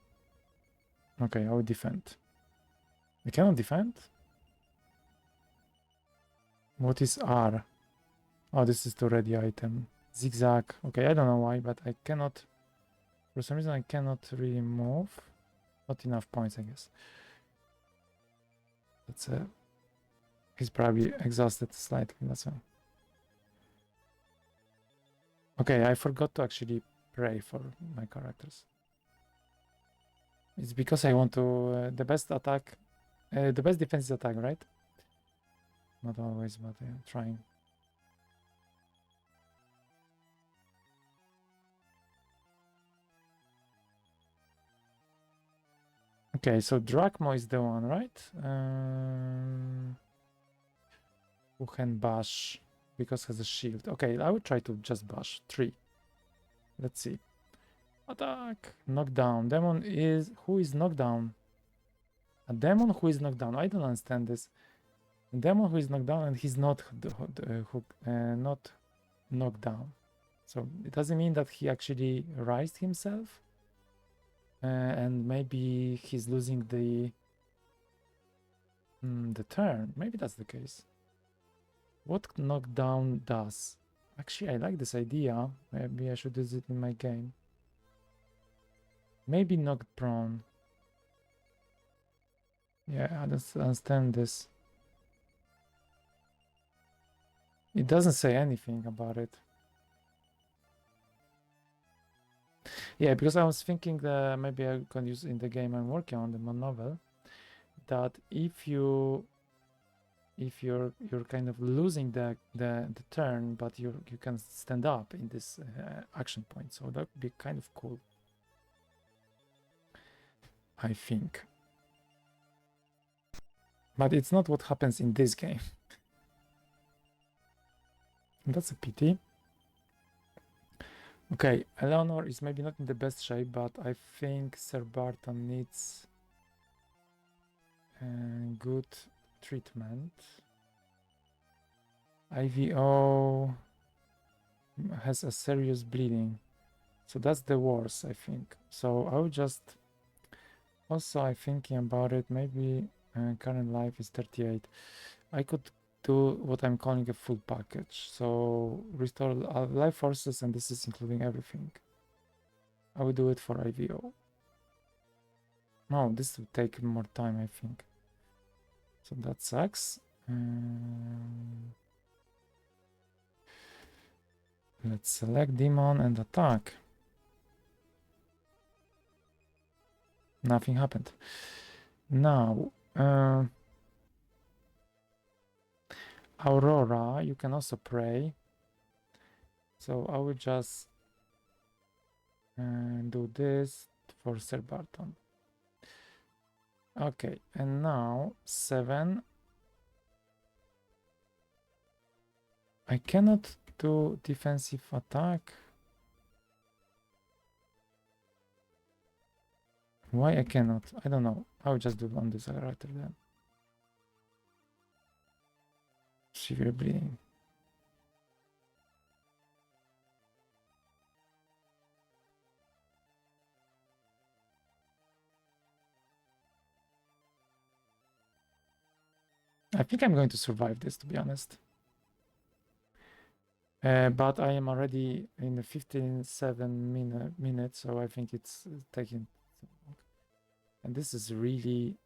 Okay, I will defend. I cannot defend? What is R? Oh, this is the ready item. Zigzag. Okay, I don't know why, but I cannot. For some reason, I cannot really move. Not enough points, I guess. That's he's probably exhausted slightly. That's why. Okay, I forgot to actually pray for my characters. It's because I want to the best attack, the best defense is attack, right? Not always, but trying. Okay, so Drachmo is the one, right? Who can bash because has a shield. Okay, I would try to just bash 3. Let's see. Attack! Knockdown. Demon is... Who is knockdown? A demon who is knocked down. I don't understand this. A demon who is knocked down and he's not not knocked down. So it doesn't mean that he actually raised himself. And maybe he's losing the turn. Maybe that's the case. What knockdown does? Actually, I like this idea. Maybe I should use it in my game. Maybe knocked prone. Yeah, I don't understand this. It doesn't say anything about it. Yeah, because I was thinking that maybe I can use in the game I'm working on, the novel, that if you're kind of losing the turn, but you can stand up in this action point, so that would be kind of cool. I think. But it's not what happens in this game. That's a pity. Okay, Eleanor is maybe not in the best shape, but I think Sir Barton needs good treatment. IVO has a serious bleeding, so that's the worst, I think. So I would just also, I'm thinking about it, maybe current life is 38. I could do what I'm calling a full package, so restore life forces, and this is including everything. I will do it for IVO. No, this will take more time, I think. So that sucks. Let's select demon and attack. Nothing happened. Now, Aurora, you can also pray. So I will just do this for Sir Barton. Okay, and now 7. I cannot do defensive attack. Why I cannot? I don't know. I will just do on this character then. Severe bleeding. I think I'm going to survive this, to be honest. But I am already in the 15-7 minutes, so I think it's taking so long. And this is really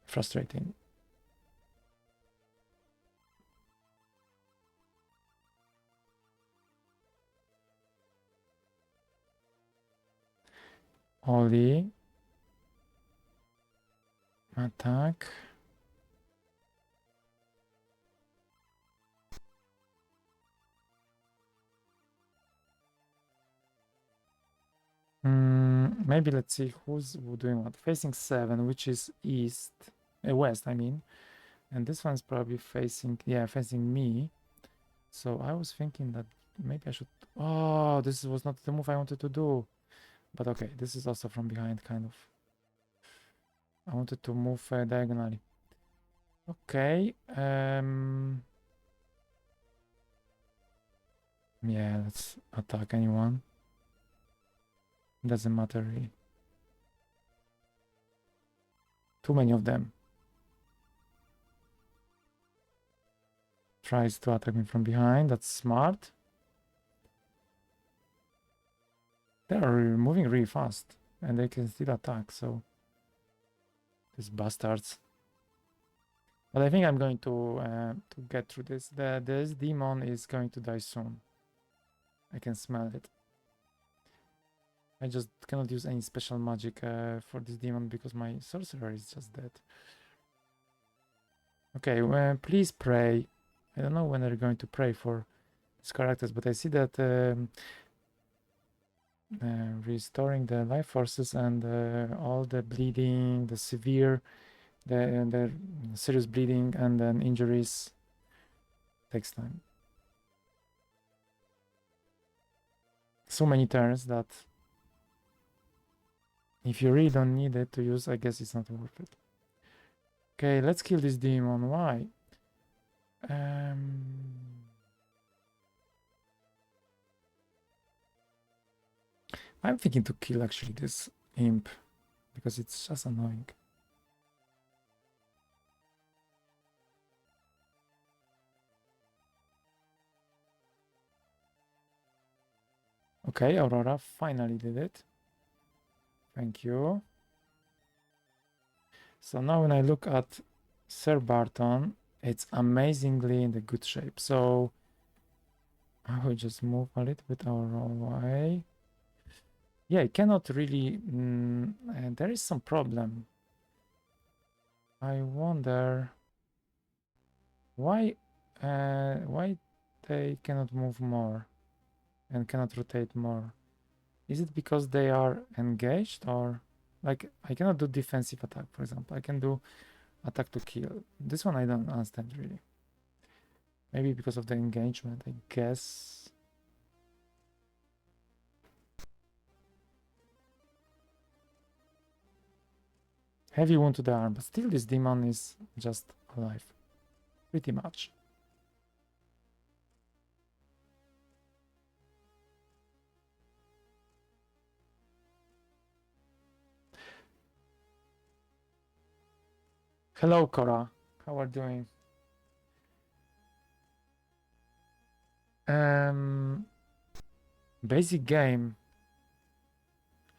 frustrating. Oli. Attack. Maybe let's see who's doing what. Facing 7, which is east, west, I mean. And this one's probably facing, yeah, facing me. So I was thinking that maybe I should, oh, this was not the move I wanted to do. But okay, this is also from behind, kind of. I wanted to move diagonally. Okay. Yeah, let's attack anyone. Doesn't matter really. Too many of them. Tries to attack me from behind. That's smart. They are moving really fast, and they can still attack. So these bastards. But I think I'm going to get through this. This demon is going to die soon. I can smell it. I just cannot use any special magic for this demon because my sorcerer is just dead. Okay, please pray. I don't know when they're going to pray for these characters, but I see that restoring the life forces and all the bleeding, the severe, the serious bleeding, and then injuries takes time. So many turns that if you really don't need it to use, I guess it's not worth it. Okay, let's kill this demon. Why? I'm thinking to kill actually this imp because it's just annoying. Okay, Aurora finally did it. Thank you. So now when I look at Sir Barton, it's amazingly in the good shape. So I will just move a little bit away. Yeah, I cannot really. And there is some problem. I wonder why they cannot move more. and cannot rotate more. Is it because they are engaged, or like I cannot do defensive attack, for example? I can do attack to kill. This one I don't understand really. Maybe because of the engagement, I guess. Heavy wound to the arm, but still this demon is just alive. Pretty much. Hello, Cora. How are you doing? Basic game.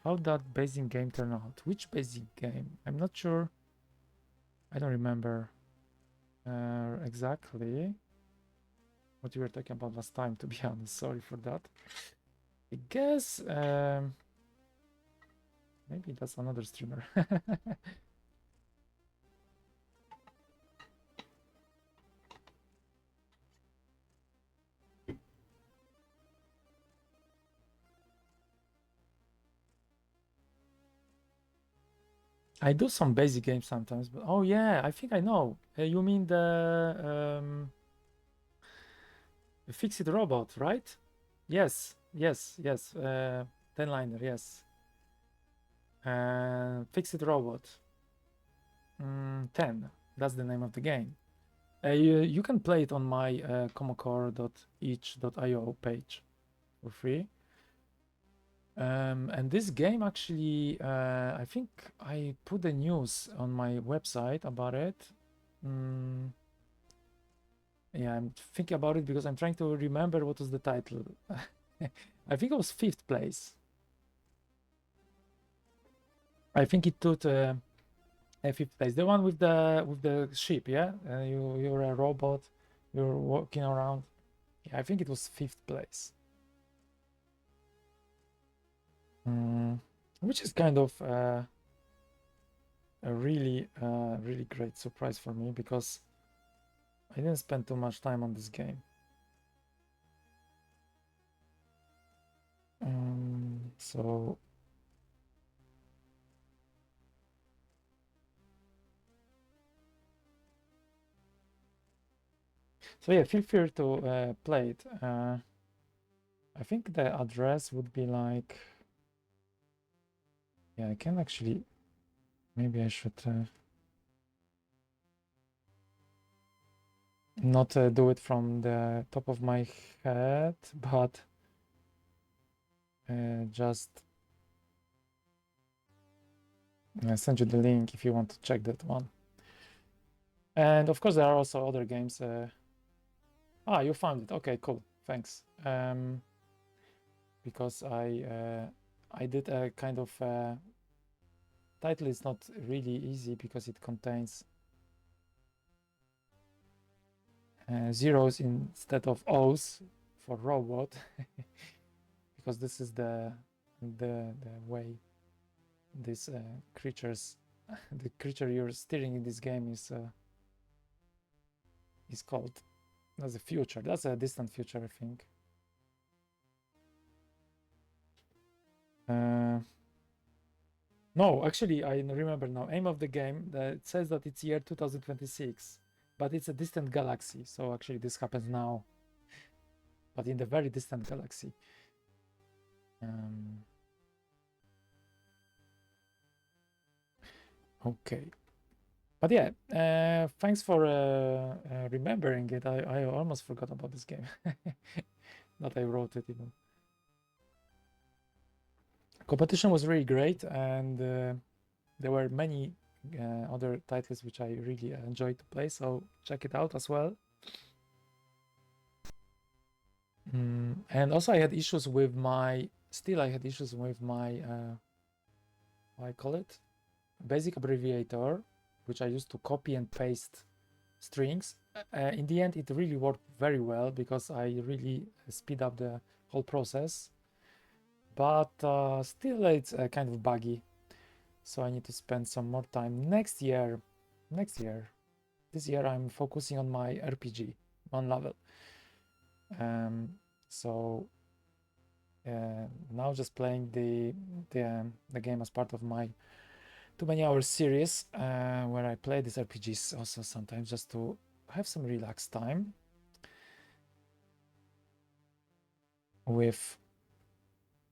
How that basic game turn out? Which basic game? I'm not sure. I don't remember exactly what you were talking about last time, to be honest. Sorry for that. I guess maybe that's another streamer. I do some basic games sometimes, but oh yeah, I think I know. You mean the Fix-It Robot, right? Yes, yes, yes. 10-liner, yes. Fix-It Robot. 10. That's the name of the game. You can play it on my commodore.itch.io page for free. And this game actually, I think I put the news on my website about it. Yeah, I'm thinking about it because I'm trying to remember what was the title. I think it was 5th place. I think it took a 5th place. The one with the ship, yeah. You're a robot. You're walking around. Yeah, I think it was 5th place. Which is kind of a really really great surprise for me because I didn't spend too much time on this game. So yeah, feel free to play it. I think the address would be like, yeah, I can actually, maybe I should not do it from the top of my head, but just send you the link if you want to check that one. And of course, there are also other games. You found it. Okay, cool. Thanks. Because I did a kind of title is not really easy because it contains zeros instead of O's for robot, because this is the way these creatures, the creature you're steering in this game is called. That's a future. That's a distant future, I think. No, actually, I remember now. Aim of the game, it says that it's year 2026, but it's a distant galaxy. So actually, this happens now, but in the very distant galaxy. Okay. But yeah, thanks for remembering it. I almost forgot about this game. That I wrote it even. Competition was really great, and there were many other titles which I really enjoyed to play, so check it out as well. And also I had issues with my, I had issues with my, how I call it? Basic abbreviator, which I used to copy and paste strings. In the end, it really worked very well because I really speed up the whole process. But still, it's kind of buggy. So I need to spend some more time next year. This year, I'm focusing on my RPG, one level. So Now just playing the game as part of my too many hours series, where I play these RPGs also sometimes just to have some relaxed time with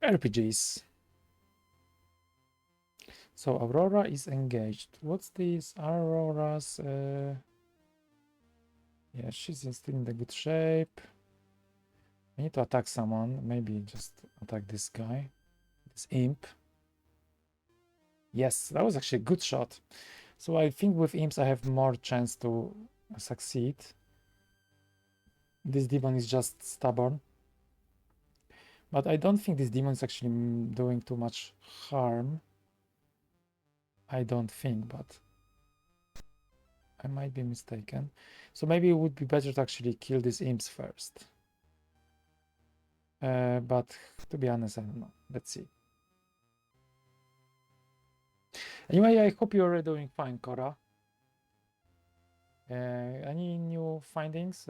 RPGs. So Aurora is engaged. What's this? Aurora's yeah, she's still in the good shape. I need to attack someone. Maybe just attack this guy, this imp. Yes, that was actually a good shot. So I think with imps I have more chance to succeed. This demon is just stubborn. But I don't think this demon is actually doing too much harm. I don't think, but I might be mistaken. So maybe it would be better to actually kill these imps first. But to be honest, I don't know. Let's see. Anyway, I hope you're doing fine, Cora. Any new findings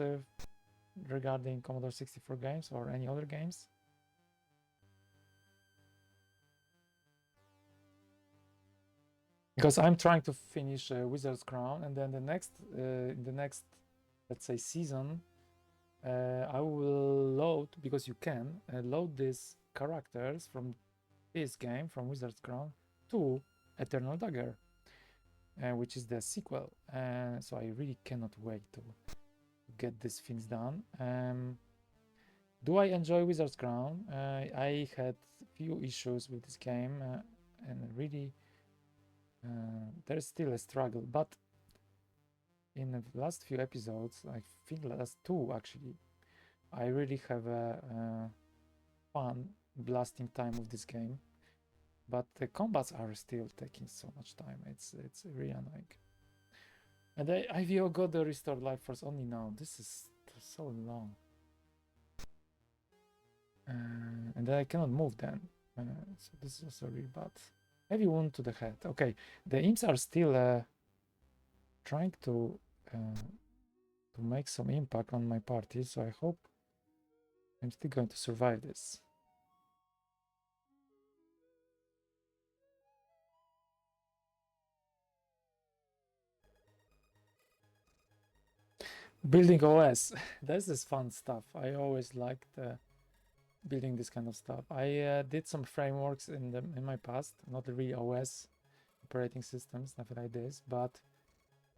regarding Commodore 64 games or any other games? Because I'm trying to finish Wizard's Crown, and then the next, let's say, season, I will load, because you can load these characters from this game, from Wizard's Crown, to Eternal Dagger, which is the sequel. So I really cannot wait to get these things done. Do I enjoy Wizard's Crown? I had few issues with this game, and really there's still a struggle. But in the last few episodes, I think last two actually, I really have a fun blasting time with this game. But the combats are still taking so much time. It's really annoying. And I got the restored life force only now. This is so long. And then I cannot move then. So this is also really bad. Heavy wound to the head. Okay, the imps are still trying to make some impact on my party, so I hope I'm still going to survive this. Building OS. This is fun stuff. I always liked building this kind of stuff. I did some frameworks in my past, not really OS operating systems, nothing like this, but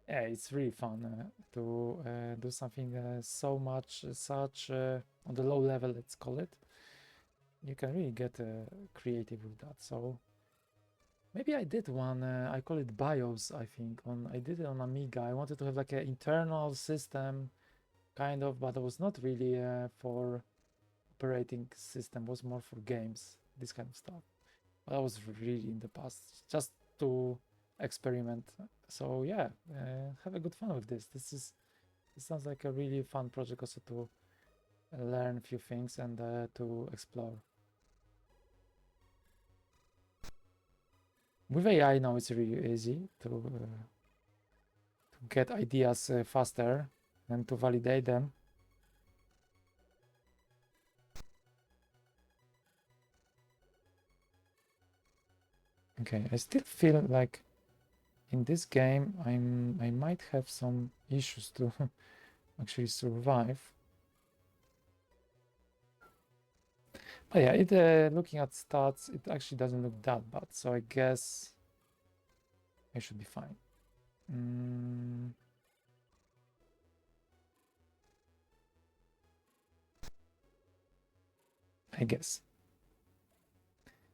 yeah, it's really fun to do something so much such on the low level, let's call it. You can really get creative with that. So maybe I did one. I call it BIOS. I think I did it on Amiga. I wanted to have like an internal system, kind of, but it was not really for operating system. It was more for games, this kind of stuff. But that was really in the past, just to experiment. So yeah, have a good fun with this. This sounds like a really fun project also to learn a few things and to explore. With AI now, it's really easy to get ideas faster and to validate them. Okay, I still feel like in this game I might have some issues to actually survive. But yeah, looking at stats, it actually doesn't look that bad, so I guess I should be fine. I guess.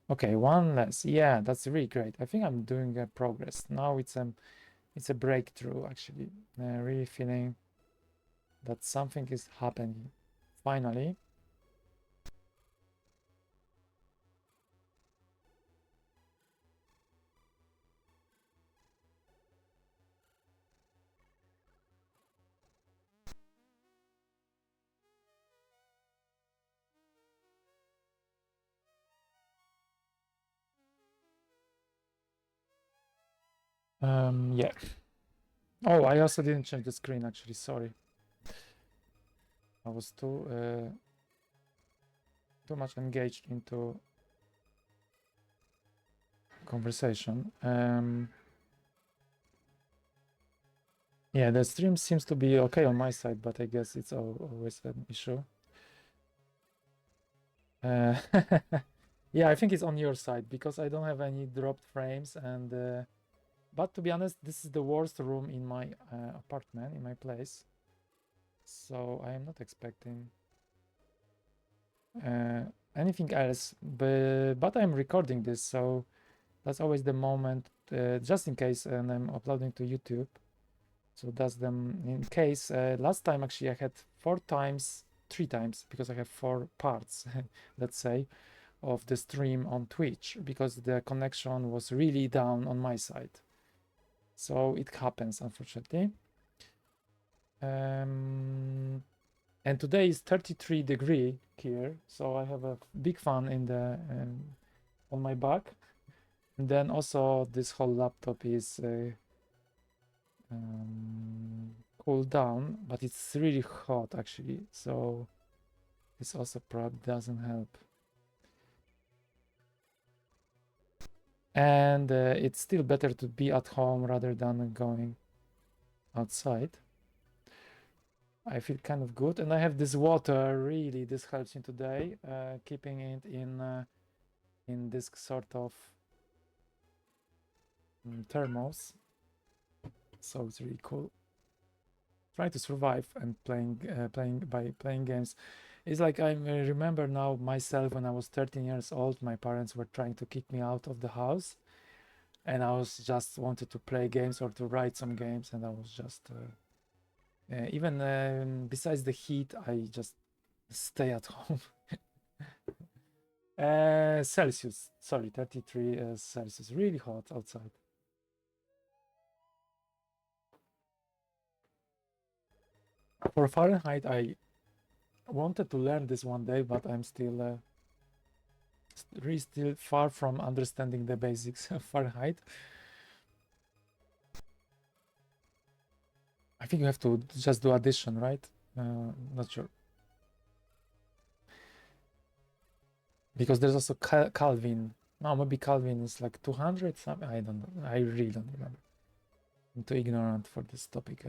Okay, one less. Yeah, that's really great. I think I'm doing progress. Now it's a breakthrough actually. Really feeling that something is happening. Finally. Yeah. Oh, I also didn't change the screen actually, sorry. I was too too much engaged into conversation. Yeah, the stream seems to be okay on my side, but I guess it's always an issue. Yeah, I think it's on your side because I don't have any dropped frames, and but to be honest, this is the worst room in my apartment, in my place. So I am not expecting anything else, but I'm recording this, so that's always the moment, just in case, and I'm uploading to YouTube. So that's them in case. Last time actually I had 3 times, because I have 4 parts, let's say, of the stream on Twitch, because the connection was really down on my side. So it happens, unfortunately. And today is 33 degree here, so I have a big fan in the on my back. And then also this whole laptop is cooled down, but it's really hot actually, so this also probably doesn't help. And it's still better to be at home rather than going outside. I feel kind of good, and I have this water. Really, this helps me today, keeping it in this sort of thermos. So it's really cool. Try to survive and playing games. It's like I remember now myself when I was 13 years old. My parents were trying to kick me out of the house, and I was just wanted to play games or to write some games, and I was just even besides the heat, I just stay at home. Celsius, sorry, 33 Celsius, really hot outside. For Fahrenheit, I wanted to learn this one day, but I'm still really still far from understanding the basics of Fahrenheit. I think you have to just do addition, right? Not sure. Because there's also Calvin. No, maybe Calvin is like 200 something. I don't know. I really don't remember. I'm too ignorant for this topic.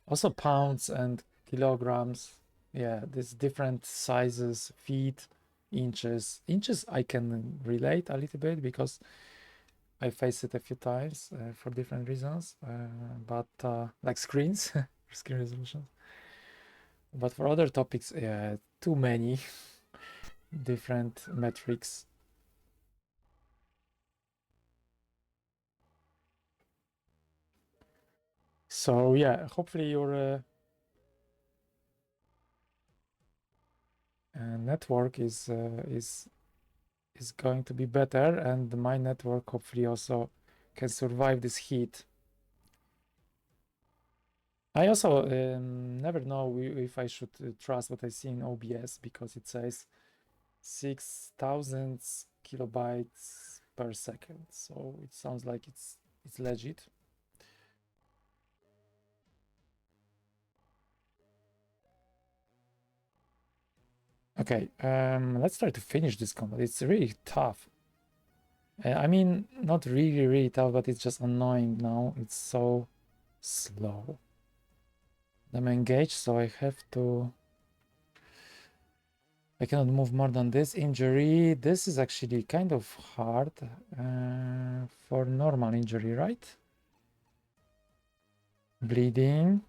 Also pounds and kilograms. Yeah, there's different sizes, feet, inches. Inches I can relate a little bit because I faced it a few times for different reasons. But like screens, screen resolutions. But for other topics, yeah, too many different metrics. So yeah, hopefully your network is going to be better, and my network hopefully also can survive this heat. I also never know if I should trust what I see in OBS, because it says 6,000 kilobytes per second, so it sounds like it's legit. Okay, let's try to finish this combat. It's really tough. I mean, not really tough, but it's just annoying now. It's so slow. I'm engaged, so I have to... I cannot move more than this. Injury. This is actually kind of hard for normal injury, right? Bleeding.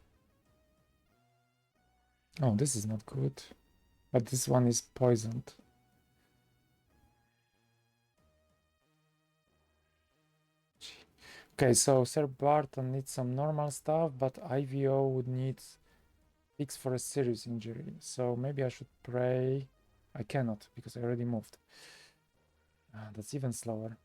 Oh, this is not good. But this one is poisoned. Okay, so Sir Barton needs some normal stuff, but IVO would need fix for a serious injury. So maybe I should pray. I cannot because I already moved. That's even slower.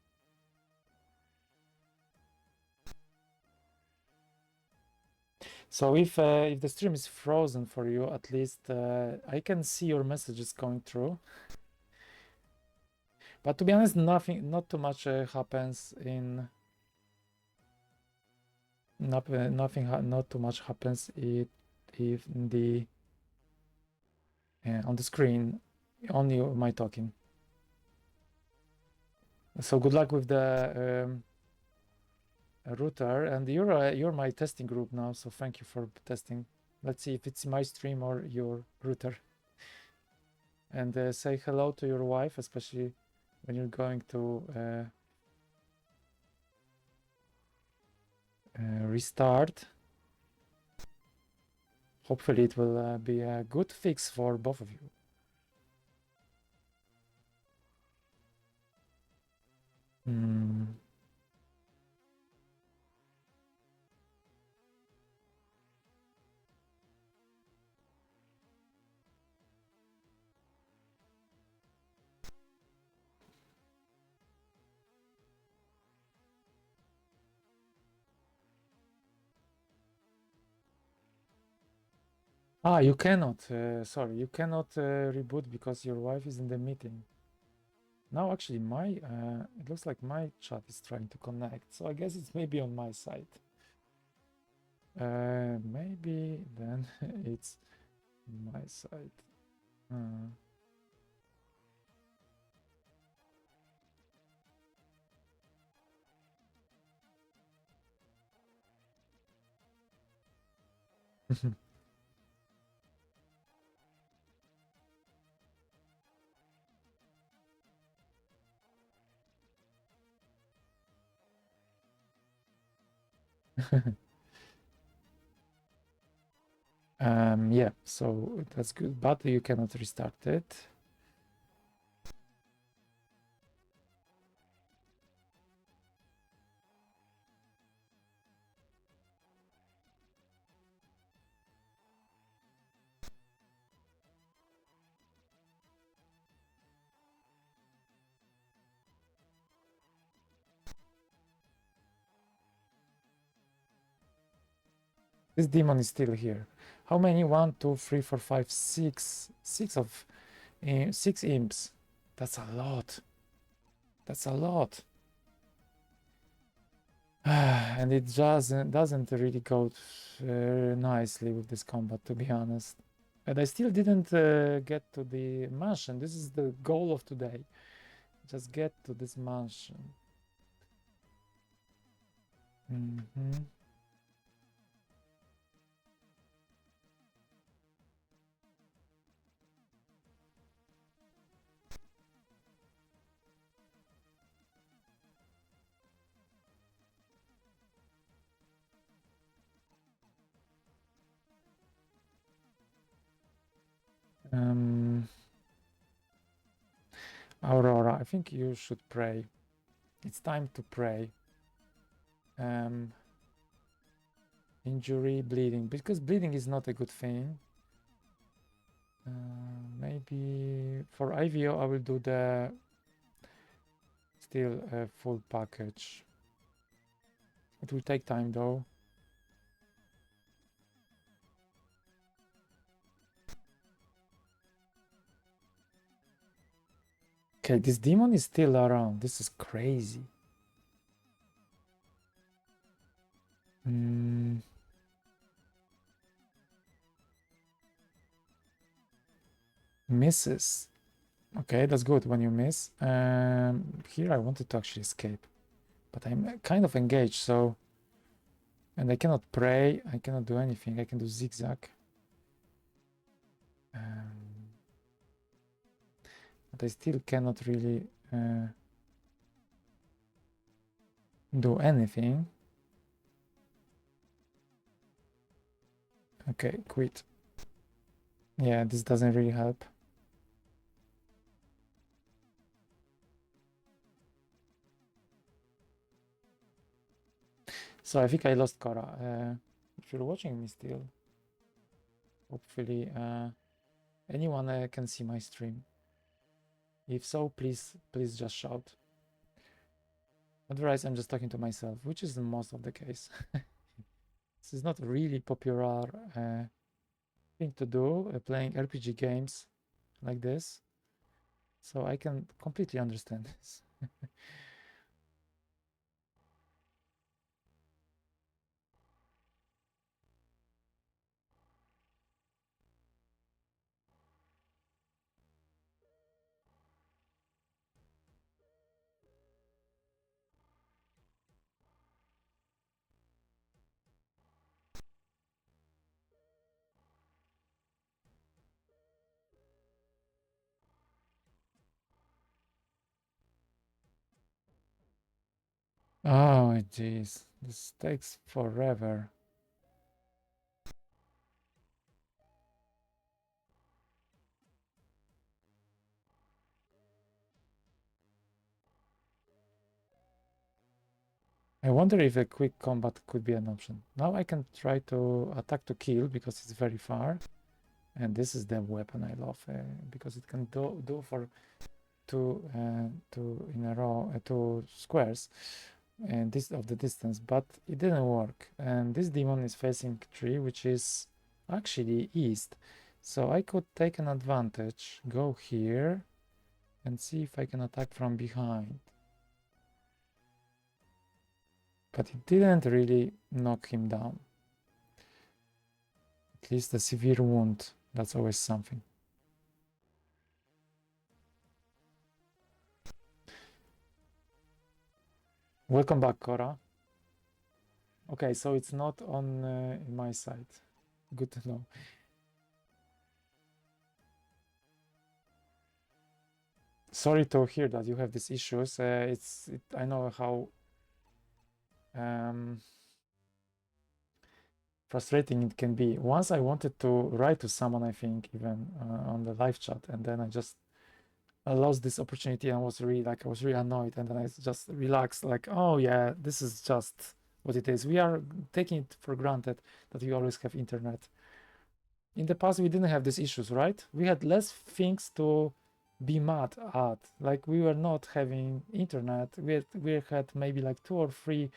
So if the stream is frozen for you, at least I can see your messages going through. But to be honest, not too much happens in... not too much happens if the on the screen Only my talking. So good luck with the router, and you're my testing group now, so thank you for testing. Let's see if it's my stream or your router. And say hello to your wife, especially when you're going to restart. Hopefully it will be a good fix for both of you. You cannot, sorry, you cannot reboot because your wife is in the meeting. Now, actually, it looks like my chat is trying to connect, so I guess it's maybe on my side. Maybe then it's my side. Yeah, so that's good, but you cannot restart it. This demon is still here. How many? 1, 2, 3, 4, 5, 6. 6 imps. That's a lot. That's a lot. And it doesn't really go nicely with this combat, to be honest. And I still didn't get to the mansion. This is the goal of today. Just get to this mansion. Aurora, I think you should pray. It's time to pray. Injury, bleeding, because bleeding is not a good thing. Maybe for IVO I will do the still full package. It will take time though. Okay, this demon is still around. This is crazy. Misses. Okay, that's good when you miss. Here I wanted to actually escape, but I'm kind of engaged, so... And I cannot pray, I cannot do anything. I can do zigzag. But I still cannot really do anything. Okay, quit. Yeah, this doesn't really help. So I think I lost Kara. If you're watching me still, hopefully anyone can see my stream. If so, please just shout. Otherwise, I'm just talking to myself, which is most of the case. This is not really popular thing to do, playing RPG games like this. So I can completely understand this. Oh, jeez. This takes forever. I wonder if a quick combat could be an option. Now I can try to attack to kill because it's very far. And this is the weapon I love because it can do for two in a row, two squares and this of the distance, but it didn't work. And this demon is facing tree, which is actually east. So I could take an advantage, go here and see if I can attack from behind. But it didn't really knock him down. At least a severe wound. That's always something. Welcome back, Cora. Okay, so it's not on my side. Good to know. Sorry to hear that you have these issues. I know how um, frustrating it can be. Once I wanted to write to someone, I think even on the live chat, and then I lost this opportunity and I was really annoyed, and then I just relaxed, like, oh yeah, this is just what it is. We are taking it for granted that we always have internet. In the past, we didn't have these issues, right? We had less things to be mad at. Like we were not having internet. We had maybe like 2 or 3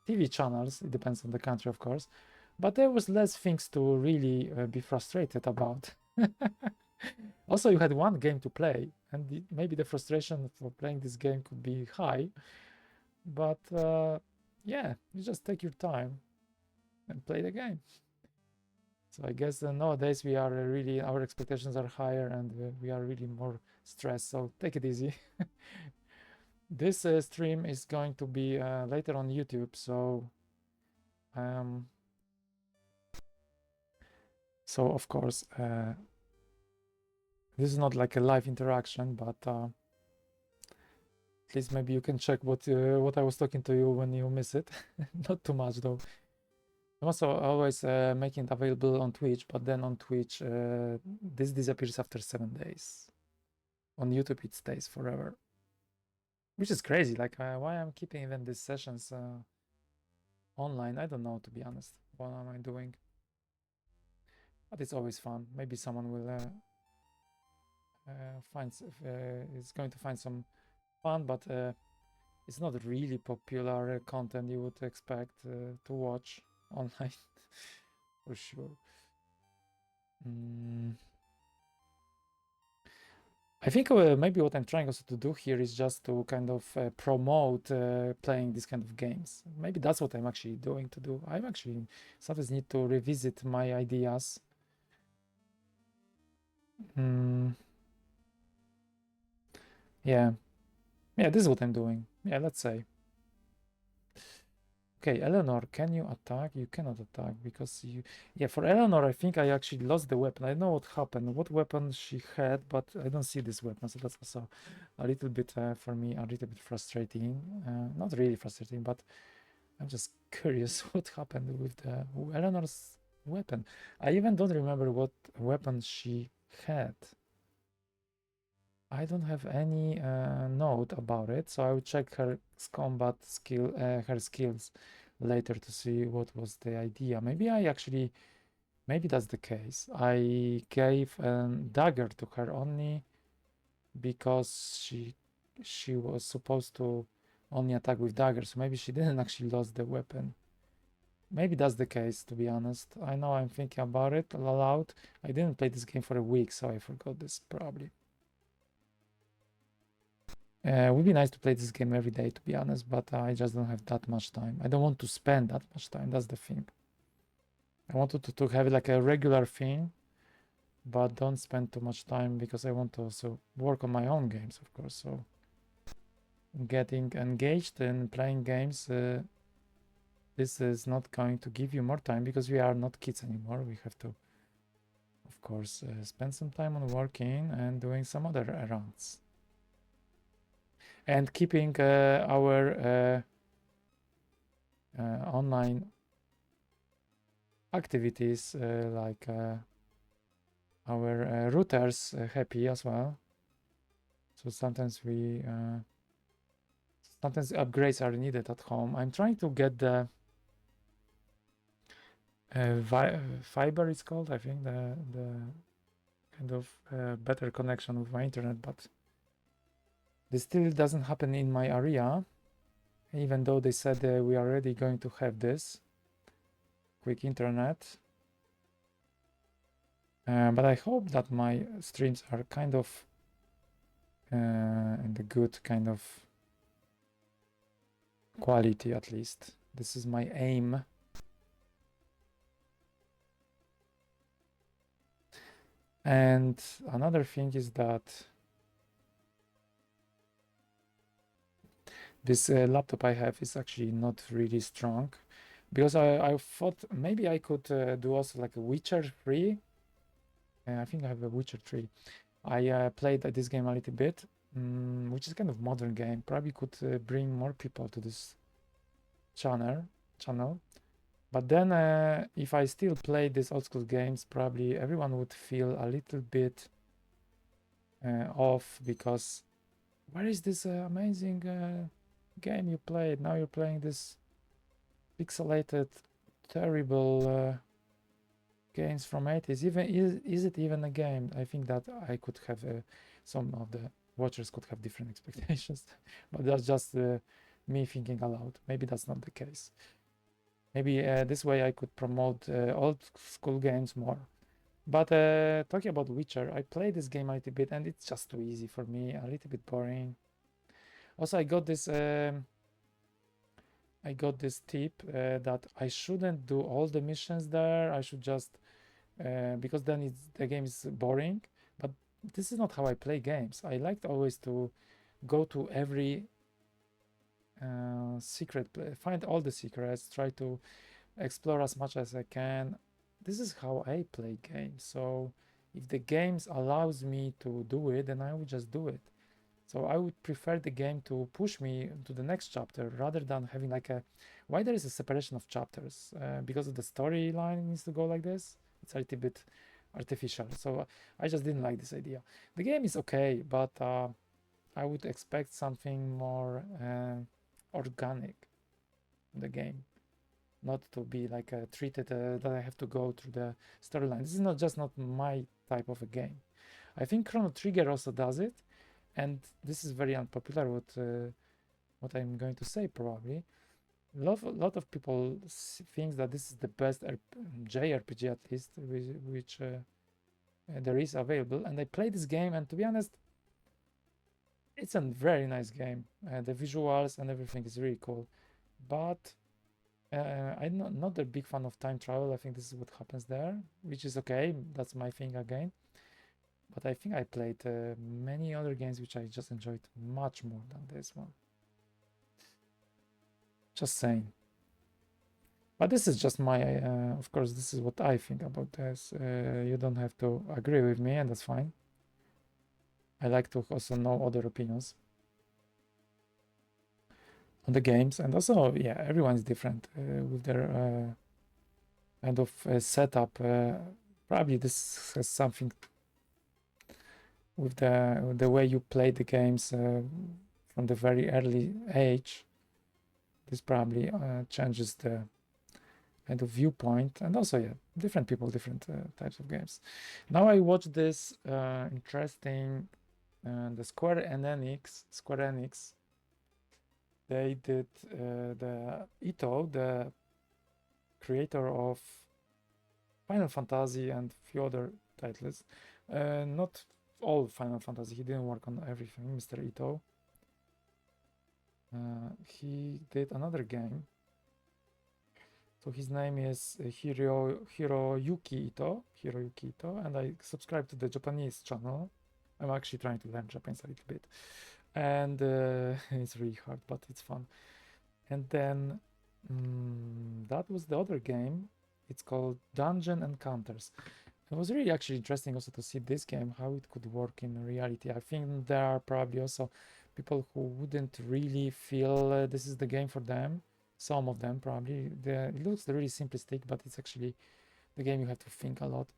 TV channels. It depends on the country, of course, but there was less things to really be frustrated about. Also, you had one game to play, and maybe the frustration for playing this game could be high. But yeah, you just take your time and play the game. So I guess nowadays we are really our expectations are higher and we are really more stressed. So take it easy. This stream is going to be later on YouTube. Um, so of course this is not like a live interaction, but at least maybe you can check what I was talking to you when you miss it. Not too much though. I'm also always making it available on Twitch, but then on Twitch this disappears after 7 days. On YouTube it stays forever, which is crazy. Like why I'm keeping even these sessions online, I don't know, to be honest. What am I doing? But it's always fun. Maybe someone will is going to find some fun, but it's not really popular content you would expect to watch online for sure. I think maybe what I'm trying also to do here is just to kind of promote playing these kind of games. Maybe that's what I'm actually doing to do. I'm actually sometimes need to revisit my ideas. Yeah, yeah, this is what I'm doing. Yeah, let's say. Okay, Eleanor, can you attack? You cannot attack because you... Yeah, for Eleanor, I think I actually lost the weapon. I know what happened, what weapon she had, but I don't see this weapon. So that's also a little bit, for me, a little bit frustrating. Not really frustrating, but I'm just curious what happened with the Eleanor's weapon. I even don't remember what weapon she had. I don't have any note about it, so I will check her combat skill, her skills later to see what was the idea. Maybe I actually, maybe that's the case. I gave a dagger to her only because she was supposed to only attack with daggers. So maybe she didn't actually lose the weapon. Maybe that's the case, to be honest. I know I'm thinking about it aloud. I didn't play this game for a week, so I forgot this probably. It would be nice to play this game every day, to be honest, but I just don't have that much time. I don't want to spend that much time. That's the thing. I wanted to have it like a regular thing, but don't spend too much time because I want to also work on my own games, of course. So getting engaged in playing games, this is not going to give you more time because we are not kids anymore. We have to, of course, spend some time on working and doing some other errands. and keeping our online activities like our routers happy as well. So sometimes sometimes upgrades are needed at home. I'm trying to get the fiber, it's called, I think, the kind of better connection with my internet, but this still doesn't happen in my area, even though they said we are already going to have this quick internet. But I hope that my streams are kind of in the good kind of quality, at least. This is my aim. And another thing is that this laptop I have is actually not really strong, because I thought maybe I could do also like a Witcher 3. I think I have a Witcher 3. I played this game a little bit, which is kind of modern game. Probably could bring more people to this channel. But then if I still play these old school games, probably everyone would feel a little bit off, because where is this amazing game you played? Now you're playing this pixelated, terrible games from 80s. Even is it even a game? I think that I could have some of the watchers could have different expectations, but that's just me thinking aloud. Maybe that's not the case. Maybe this way I could promote old school games more. But talking about Witcher, I played this game a little bit and it's just too easy for me, a little bit boring. Also, I got this tip that I shouldn't do all the missions there. I should just because then the game is boring. But this is not how I play games. I like always to go to every secret, find all the secrets, try to explore as much as I can. This is how I play games. So if the games allows me to do it, then I would just do it. So I would prefer the game to push me to the next chapter rather than having like why there is a separation of chapters? Because of the storyline needs to go like this. It's a little bit artificial. So I just didn't like this idea. The game is okay, but I would expect something more organic in the game, not to be like treated that I have to go through the storyline. This is not my type of a game. I think Chrono Trigger also does it, and this is very unpopular. What I'm going to say probably. Lot of people think that this is the best JRPG, at least, which there is available. And I played this game, and to be honest, it's a very nice game. The visuals and everything is really cool, but I'm not a big fan of time travel. I think this is what happens there, which is okay. That's my thing again. But I think I played many other games which I just enjoyed much more than this one. Just saying. But this is just my, of course, this is what I think about this. You don't have to agree with me, and that's fine. I like to also know other opinions on the games, and also, yeah, everyone's different with their kind of setup. Probably this has something with the way you play the games from the very early age. This probably changes the kind of viewpoint, and also, yeah, different people, different types of games. Now I watch this interesting the Square Enix. They did the Ito, the creator of Final Fantasy and few other titles. Not all Final Fantasy. He didn't work on everything, Mr. Ito. He did another game. So his name is Hiroyuki Ito, and I subscribe to the Japanese channel. I'm actually trying to learn Japanese a little bit, and it's really hard, but it's fun. And then that was the other game. It's called Dungeon Encounters. It was really actually interesting also to see this game, how it could work in reality. I think there are probably also people who wouldn't really feel this is the game for them. Some of them probably. It looks really simplistic, but it's actually the game you have to think a lot.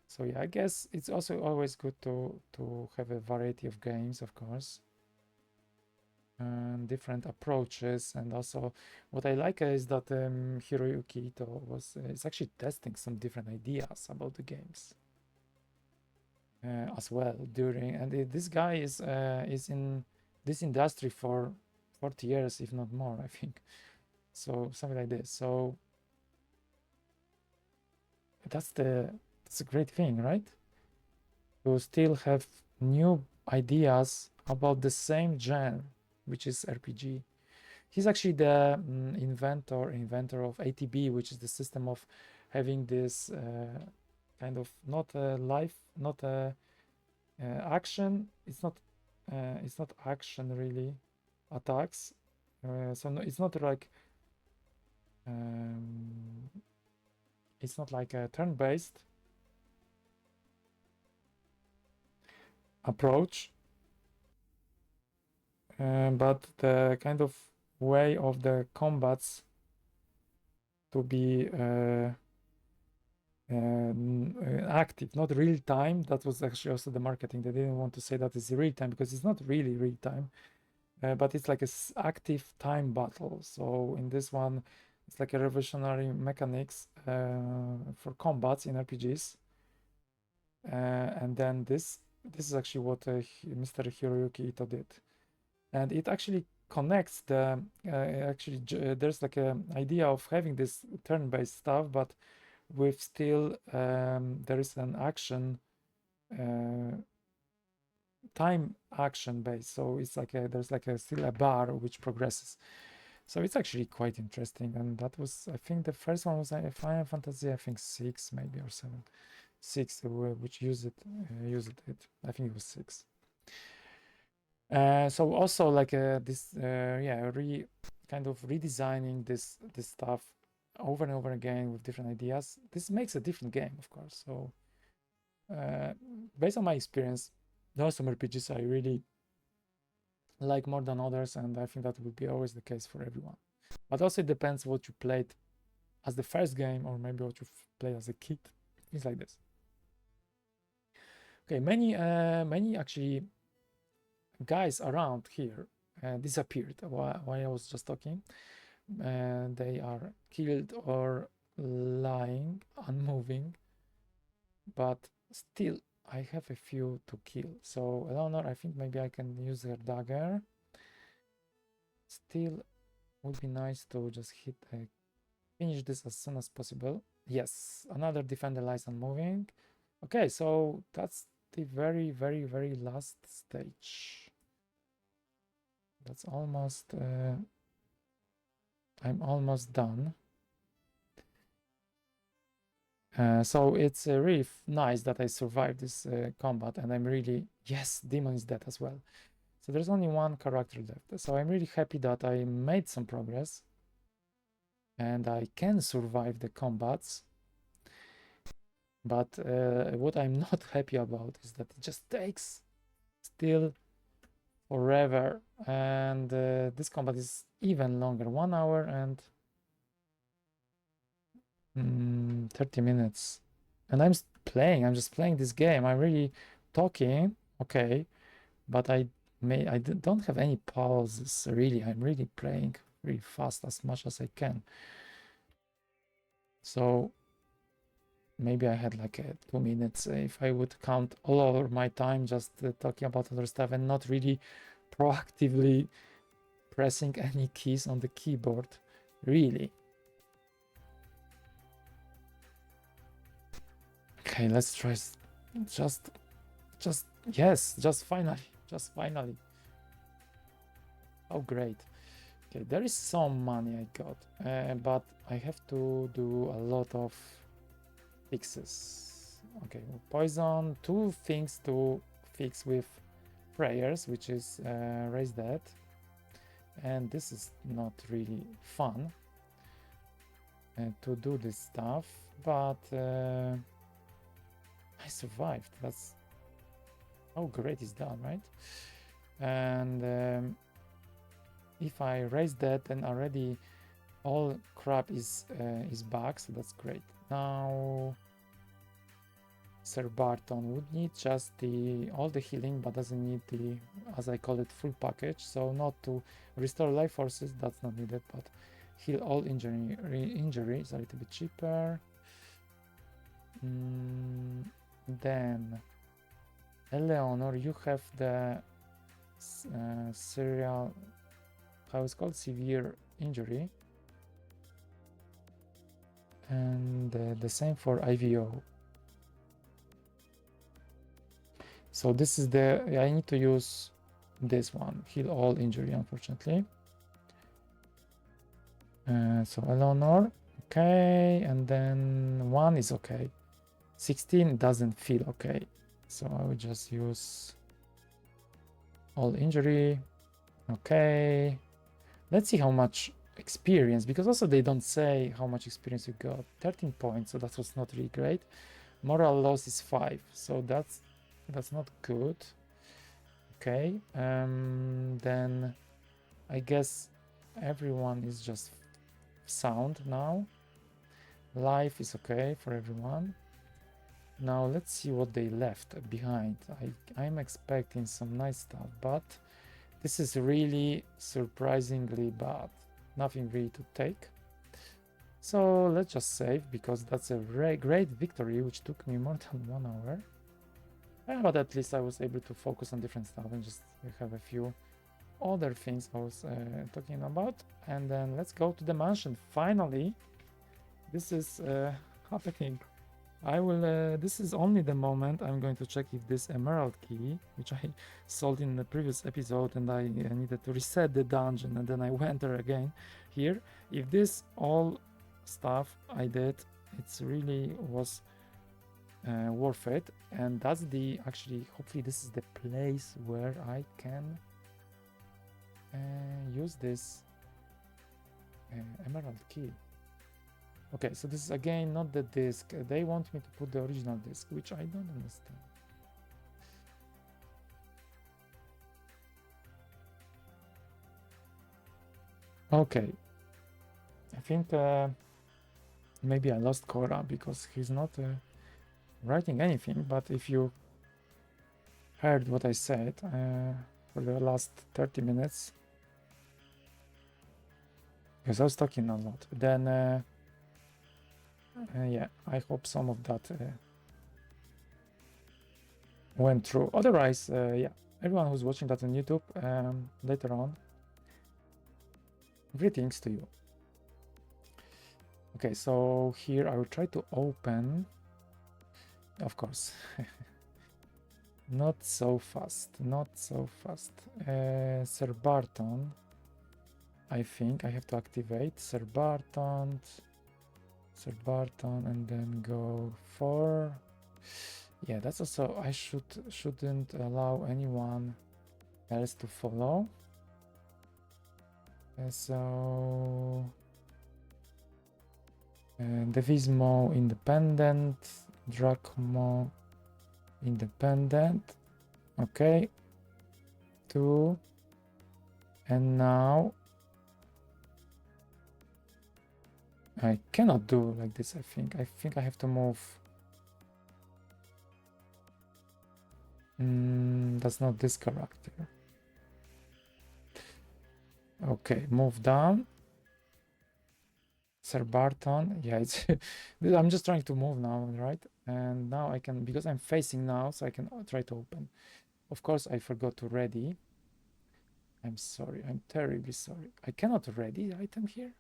So yeah, I guess it's also always good to have a variety of games, of course, and different approaches. And also, what I like is that Hiroyuki Ito is actually testing some different ideas about the games as well during. And this guy is in this industry for 40 years, if not more, I think. So something like this. So that's a great thing, right? To still have new ideas about the same genre, which is RPG. He's actually the inventor of ATB, which is the system of having this kind of not a life, not a action. It's not action really, attacks. So no, it's not like it's not like a turn-based approach, but the kind of way of the combats to be active, not real time. That was actually also the marketing. They didn't want to say that it's real time because it's not really real time, but it's like a active time battle. So in this one, it's like a revolutionary mechanics for combats in RPGs. And then this is actually what Mr. Hiroyuki Ito did, and it actually connects the there's like a idea of having this turn-based stuff, but with still there is an action time action based, so it's like there's like still a bar which progresses. So it's actually quite interesting, and that was, I think the first one was Final Fantasy, I think 6 maybe or 7, 6 which used it. I think it was 6. So also like this yeah, kind of redesigning this stuff over and over again with different ideas. This makes a different game, of course. So based on my experience, there are some RPGs I really like more than others, and I think that would be always the case for everyone. But also it depends what you played as the first game, or maybe what you played as a kid. Things like this. Okay, many actually guys around here disappeared while I was just talking. They are killed or lying, unmoving, but still I have a few to kill. So Eleanor, I think maybe I can use her dagger. Still would be nice to just finish this as soon as possible. Yes, another defender lies unmoving. Okay, so that's the very, very, very last stage. That's almost I'm almost done. So it's really nice that I survived this combat, and I'm really, yes, Demon is dead as well. So there's only one character left. So I'm really happy that I made some progress and I can survive the combats. But what I'm not happy about is that it just takes still forever, and this combat is even longer, 1 hour and 30 minutes. And I'm just playing this game. I'm really talking, okay, but I don't have any pauses really. I'm really playing really fast as much as I can. So maybe I had like 2 minutes if I would count all over my time just talking about other stuff and not really proactively pressing any keys on the keyboard, really. Okay, let's try just yes, just finally. Oh, great. Okay, there is some money I got, but I have to do a lot of fixes. Okay, poison, 2 things to fix with prayers, which is raise that, and this is not really fun to do this stuff, but I survived. That's, oh, great, it's done, right? And if I raise that, then already all crap is back, so that's great. Now Sir Barton would need just all the healing, but doesn't need the, as I call it, full package. So not to restore life forces, that's not needed, but heal all injury is a little bit cheaper. Then Eleanor, you have the serial, how it's called, severe injury, and the same for IVO. So this is I need to use this one, heal all injury, unfortunately. So Eleanor, okay, and then 1 is okay. 16 doesn't feel okay, so I will just use all injury. Okay, let's see how much experience, because also they don't say how much experience you got. 13 points, so that was not really great. Moral loss is 5, so that's not good. Okay, then I guess everyone is just sound now. Life is okay for everyone. Now let's see what they left behind. I'm expecting some nice stuff, but this is really surprisingly bad. Nothing really to take. So let's just save, because that's a great victory, which took me more than 1 hour. But at least I was able to focus on different stuff and just have a few other things I was talking about. And then let's go to the mansion. Finally, this is happening. I will, this is only the moment I'm going to check if this emerald key, which I sold in the previous episode, and I needed to reset the dungeon, and then I went there again here. If this all stuff I did, it's really was worth it. And that's actually, hopefully this is the place where I can use this emerald key. Okay, so this is again not the disc. They want me to put the original disc, which I don't understand. Okay, I think maybe I lost Cora because he's not writing anything, but if you heard what I said for the last 30 minutes, because I was talking a lot, then yeah, I hope some of that went through. Otherwise, yeah, everyone who's watching that on YouTube later on, greetings to you. Okay, so here I will try to open, of course, not so fast, Sir Barton, I think I have to activate Sir Barton, and then go for, yeah, that's also, I shouldn't allow anyone else to follow. So Devismo independent, Drachmo independent, okay, 2, and now I cannot do like this. I think I have to move. That's not this character. Okay, move down. Sir Barton, yeah, it's I'm just trying to move now, right? And now I can, because I'm facing now, so I can try to open. Of course, I forgot to ready. I'm sorry, I'm terribly sorry. I cannot ready the item here.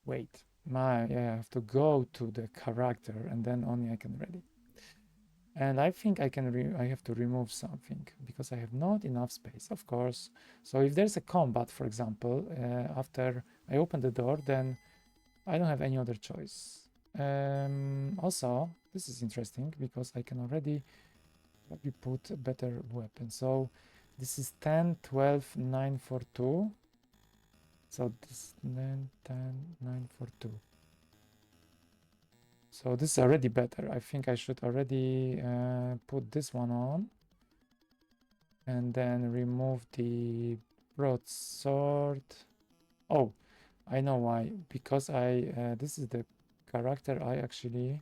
Wait, yeah, I have to go to the character and then only I can ready. And I think I have to remove something because I have not enough space, of course. So if there's a combat, for example, after I open the door, then I don't have any other choice. Also, this is interesting because I can already put a better weapon. So this is 10, 12, 9 for 2. So this 9, 10, 9 for 2. So this is already better. I think I should already put this one on. And then remove the broadsword. Oh, I know why. Because this is the character I actually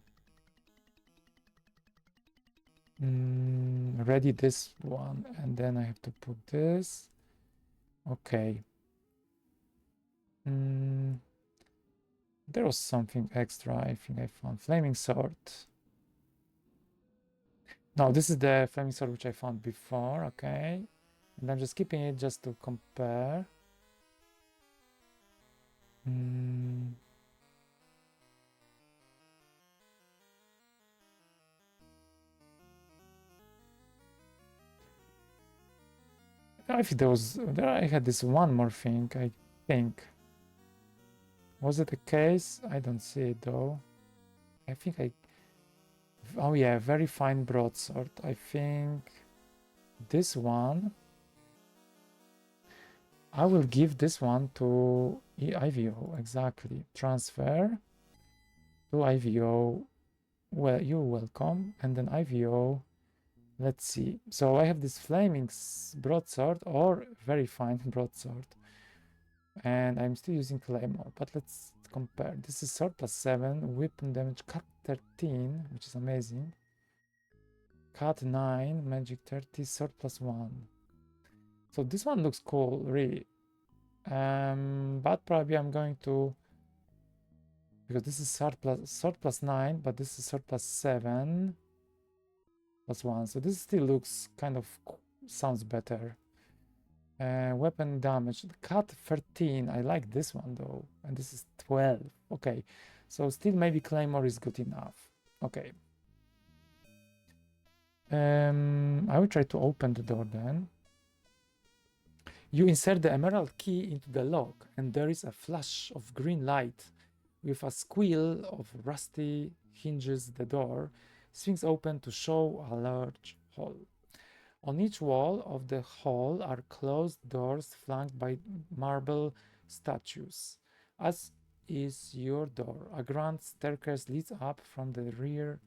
ready this one, and then I have to put this. Okay. There was something extra. I think I found flaming sword. No, this is the flaming sword which I found before. Okay, and I'm just keeping it just to compare. I think there. I had this one more thing. I think. Was it the case? I don't see it though. I think I. Oh yeah, very fine broadsword. I think this one. I will give this one to IVO. Exactly. Transfer to IVO. Well, you're welcome. And then IVO. Let's see. So I have this flaming broadsword or very fine broadsword. And I'm still using Claymore, but let's compare. This is sword plus 7, weapon damage cut 13, which is amazing. Cut 9, magic 30, sword plus 1. So this one looks cool, really. But probably I'm going to, because this is sword plus 9, but this is sword plus 7 plus 1. So this still looks kind of sounds better. Weapon damage, cut 13. I like this one though, and this is 12. Okay, so still maybe Claymore is good enough. Okay. I will try to open the door then. You insert the emerald key into the lock, and there is a flash of green light. With a squeal of rusty hinges, the door swings open to show a large hall. On each wall of the hall are closed doors flanked by marble statues, as is your door. A grand staircase leads up from the rear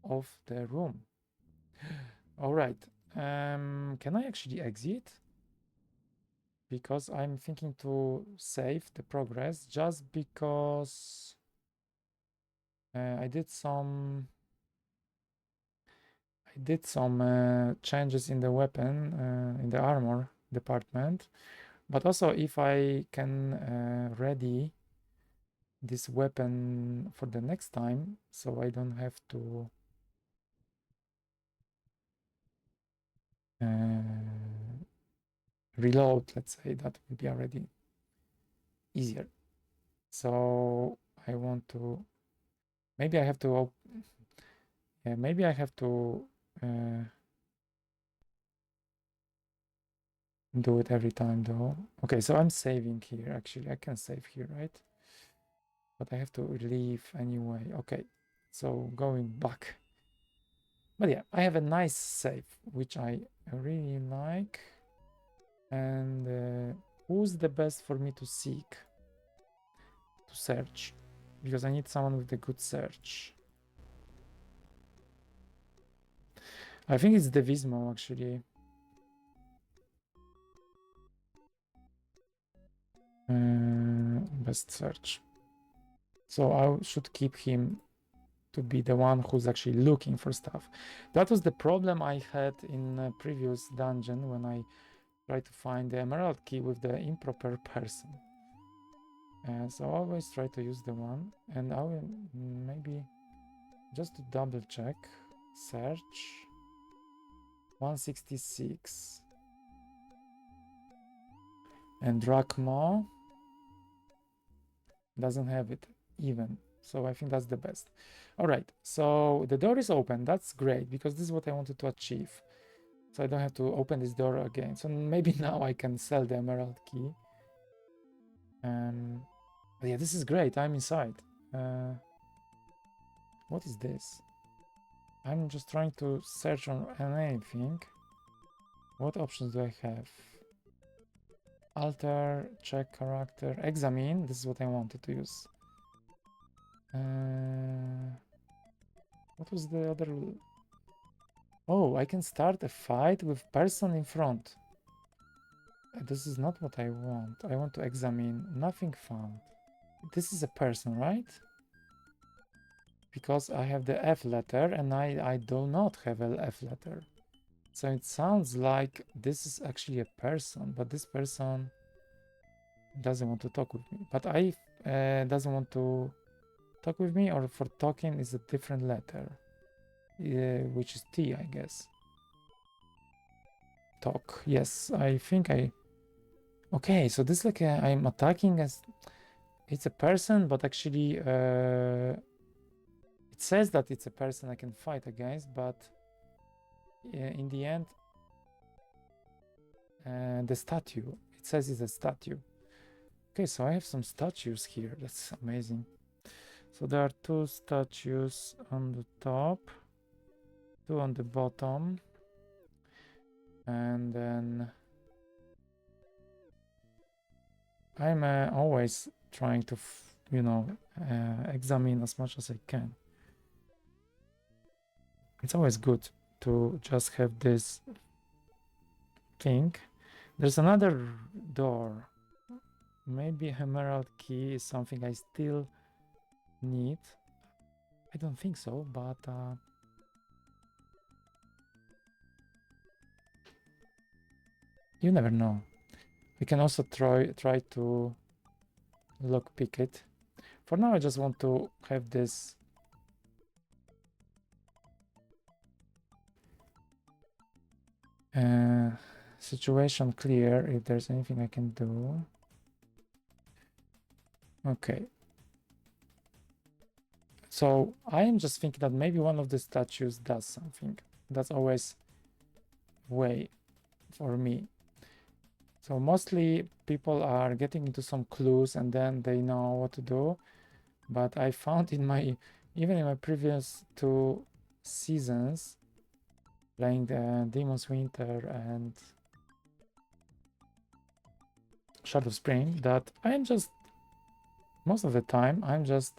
of the room. All right. Can I actually exit? Because I'm thinking to save the progress just because I did some changes in the weapon, in the armor department. But also if I can ready this weapon for the next time, so I don't have to reload, let's say, that will be already easier. So I want to, maybe I have to, maybe I have to do it every time though. Okay, so I'm saving here. Actually, I can save here, right? But I have to leave anyway. Okay, so going back. But yeah, I have a nice save, which I really like. And who's the best for me to seek, to search? Because I need someone with a good search. I think it's Devismo, actually. Best search. So I should keep him to be the one who's actually looking for stuff. That was the problem I had in a previous dungeon when I tried to find the emerald key with the improper person. So I always try to use the one, and I will maybe just to double check, search 166 and Drachma doesn't have it even, so I think that's the best. All right, so the door is open. That's great because this is what I wanted to achieve, so I don't have to open this door again. So maybe now I can sell the emerald key. Yeah, this is great. I'm inside. What is this? I'm just trying to search on anything. What options do I have? Alter, check character, examine. This is what I wanted to use. What was the other Oh, I can start a fight with person in front. This is not what I want. I want to examine. Nothing found. This is a person, right? Because I have the F letter and I do not have an F letter. So it sounds like this is actually a person, but this person doesn't want to talk with me. But I doesn't want to talk with me, or for talking is a different letter, which is T, I guess. Talk. Yes, I think I. Okay, so this is like I'm attacking as it's a person, but actually it says that it's a person I can fight against, but in the end, the statue. It says it's a statue. Okay, so I have some statues here. That's amazing. So there are 2 statues on the top, 2 on the bottom, and then I'm always trying to, examine as much as I can. It's always good to just have this thing. There's another door. Maybe emerald key is something I still need. I don't think so, but you never know. We can also try to lockpick it. For now, I just want to have this situation clear, if there's anything I can do. Okay. So I am just thinking that maybe one of the statues does something. That's always way for me. So mostly people are getting into some clues and then they know what to do. But I found even in my previous 2 seasons, playing the Demon's Winter and Shadow of Spring, that I'm just, most of the time, I'm just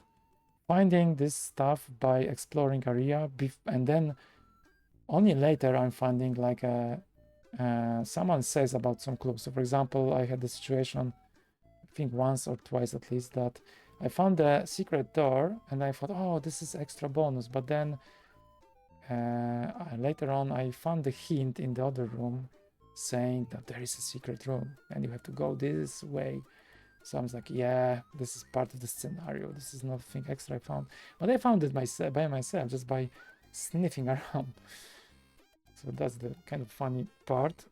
finding this stuff by exploring area, and then only later I'm finding like someone says about some clues. So for example, I had the situation, I think once or twice at least, that I found a secret door and I thought, oh, this is extra bonus. But then later on, I found a hint in the other room saying that there is a secret room and you have to go this way. So I was like, yeah, this is part of the scenario. This is nothing extra I found. But I found it by myself, just by sniffing around. So that's the kind of funny part.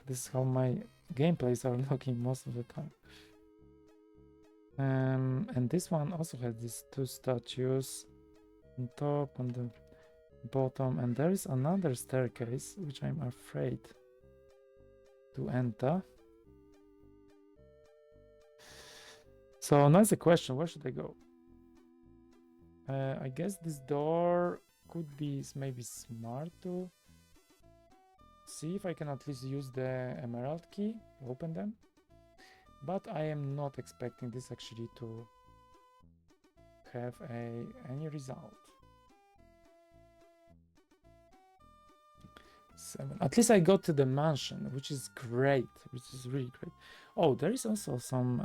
This is how my gameplays are looking most of the time. And this one also has these 2 statues on top, on the bottom, and there is another staircase which I'm afraid to enter. So now is the question, where should I go? I guess this door could be maybe smart to see if I can at least use the emerald key to open them. But I am not expecting this actually to have any result. 7. At least I got to the mansion, which is great, which is really great. Oh, there is also some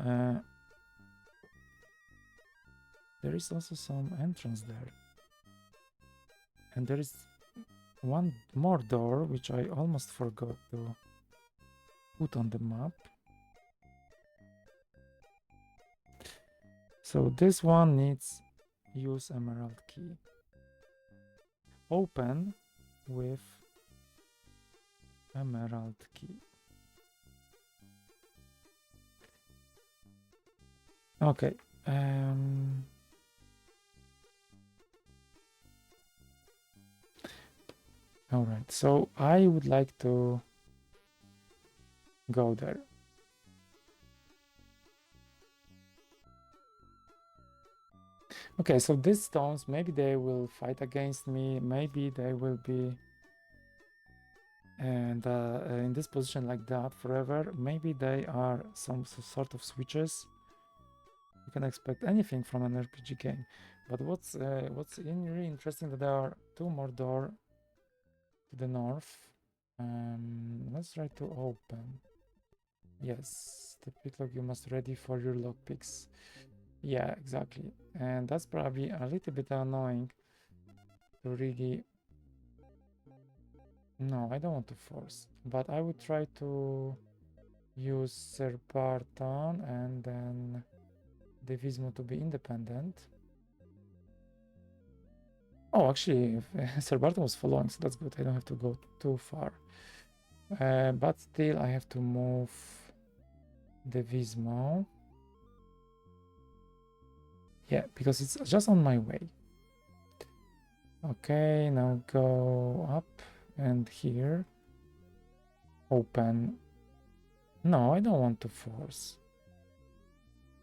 entrance there. And there is one more door, which I almost forgot to put on the map. So this one needs use emerald key. Open with emerald key. Okay. All right. So I would like to go there. Okay, so these stones, maybe they will fight against me. Maybe they will be and in this position like that forever. Maybe they are some sort of switches. You can expect anything from an RPG game. But what's really interesting that there are 2 more doors to the north. Let's try to open. Yes, the picklock, you must ready for your lockpicks. Yeah, exactly. And that's probably a little bit annoying to really... No, I don't want to force, but I would try to use Sir Barton and then Devismo to be independent. Oh, actually, Sir Barton was following, so that's good. I don't have to go too far. But still, I have to move Devismo. Yeah, because it's just on my way. Okay, now go up and here. Open. No, I don't want to force.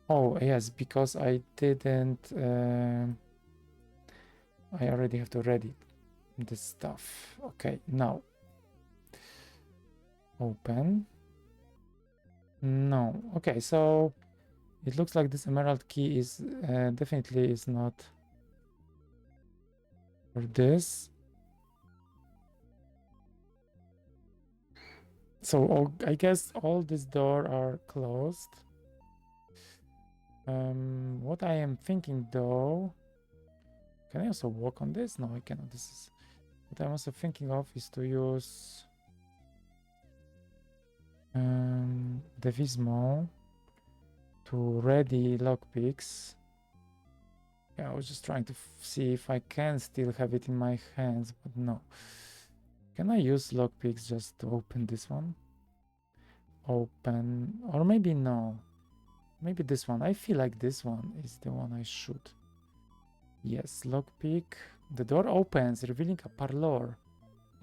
Oh, yes, because I didn't... I already have to ready this stuff. Okay, now. Open. No. Okay, so it looks like this emerald key is definitely is not for this. So I guess all these doors are closed. What I am thinking though, can I also walk on this? No, I cannot. This is what I'm also thinking of is to use Devismo to ready lockpicks. Yeah, I was just trying to see if I can still have it in my hands, but no. Can I use lockpicks just to open this one? Open, or maybe no. Maybe this one. I feel like this one is the one I should. Yes, lockpick. The door opens, revealing a parlor.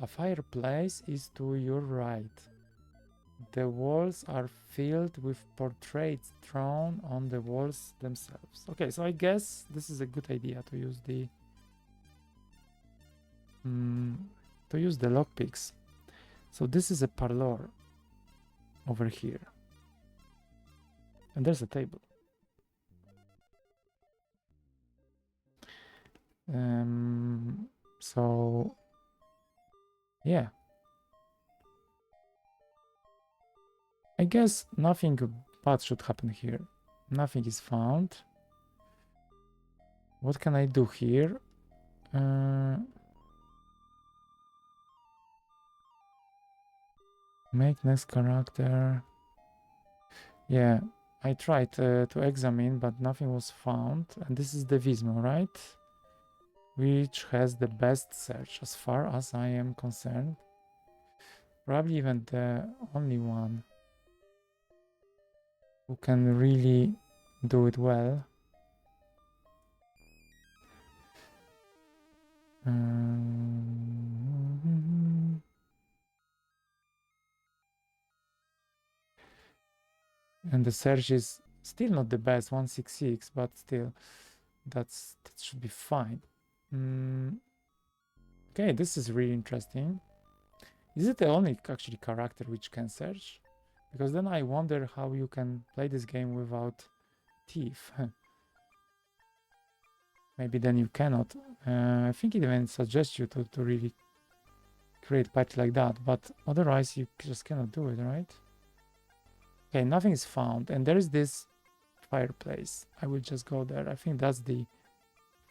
A fireplace is to your right. The walls are filled with portraits drawn on the walls themselves. Okay, so I guess this is a good idea to use the lockpicks. So this is a parlor over here. And there's a table. So yeah. I guess nothing bad should happen here. Nothing is found. What can I do here? Make next character. Yeah, I tried to examine, but nothing was found. And this is the Vismo, right? Which has the best search as far as I am concerned. Probably even the only one who can really do it well. And the search is still not the best, 166, but still that should be fine. Okay, this is really interesting. Is it the only actually character which can search? Because then I wonder how you can play this game without teeth. Maybe then you cannot. I think it even suggests you to really create party like that, but otherwise you just cannot do it, right? Okay, nothing is found, and there is this fireplace. I will just go there. I think that's the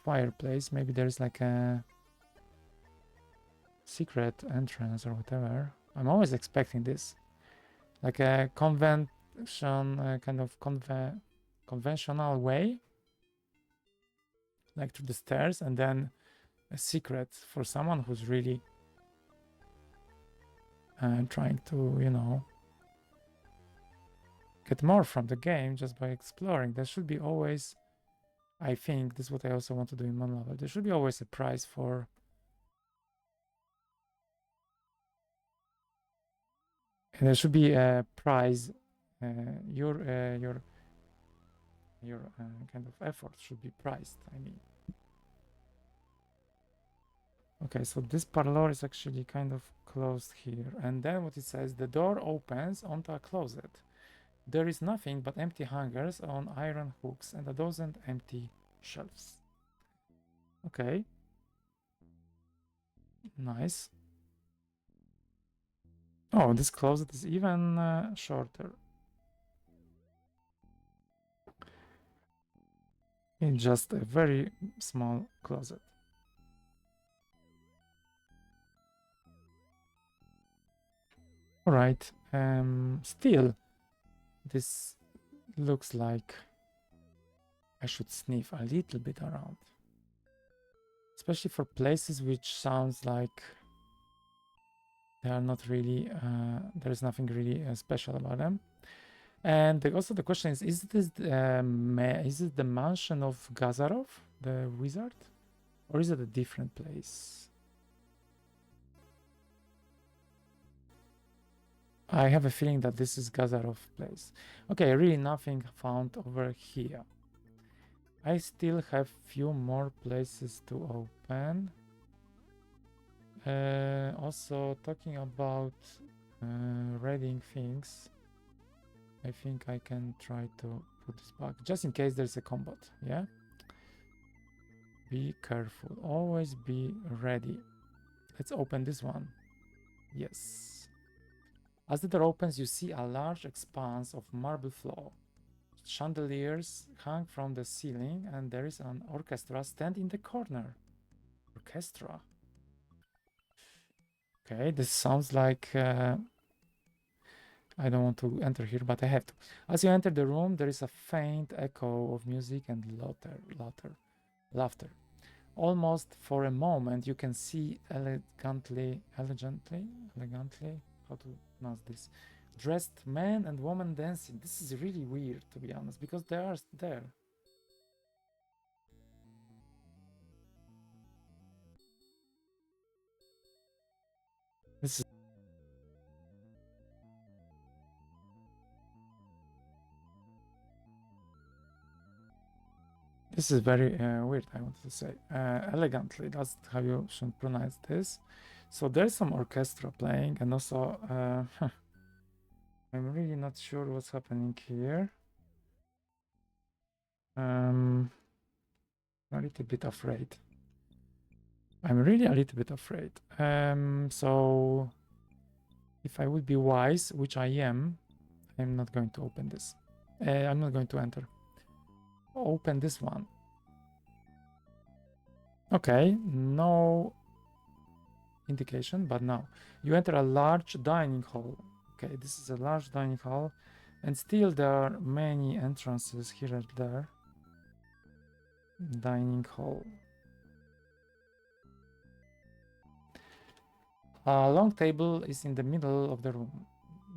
fireplace. Maybe there's like a secret entrance or whatever. I'm always expecting this, like a convention, kind of conventional way, like through the stairs, and then a secret for someone who's really trying to, you know, get more from the game just by exploring. There should be always, I think, this is what I also want to do in Mon Level. There should be always a prize for. And there should be a prize. Your kind of effort should be prized. I mean. Okay, so this parlor is actually kind of closed here. And then what it says, the door opens onto a closet. There is nothing but empty hangers on iron hooks and a dozen empty shelves. Okay. Nice. Oh, this closet is even shorter. It's just a very small closet. All right. Still, this looks like I should sniff a little bit around, especially for places which sounds like they are not really. There is nothing really special about them. And also the question is this is it the mansion of Gazarov, the wizard, or is it a different place? I have a feeling that this is Gazarov place. Okay, really nothing found over here. I still have few more places to open. Also talking about reading things, I think I can try to put this back just in case there's a combat. Yeah, be careful, always be ready. Let's open this one. Yes. As the door opens, you see a large expanse of marble floor. Chandeliers hang from the ceiling, and there is an orchestra stand in the corner. Orchestra. Okay, this sounds like I don't want to enter here, but I have to. As you enter the room, there is a faint echo of music and laughter. Almost for a moment, you can see elegantly, how to pronounce this, dressed men and women dancing. This is really weird, to be honest, because they are there. This is very weird, I wanted to say. Elegantly, that's how you should pronounce this. So there's some orchestra playing, and also I'm really not sure what's happening here. I'm a little bit afraid. I'm really a little bit afraid. So if I would be wise, which I am, I'm not going to open this. I'm not going to enter. Open this one. Okay, no indication, but now you enter a large dining hall. Okay, this is a large dining hall, and still there are many entrances here and there. Dining hall. A long table is in the middle of the room.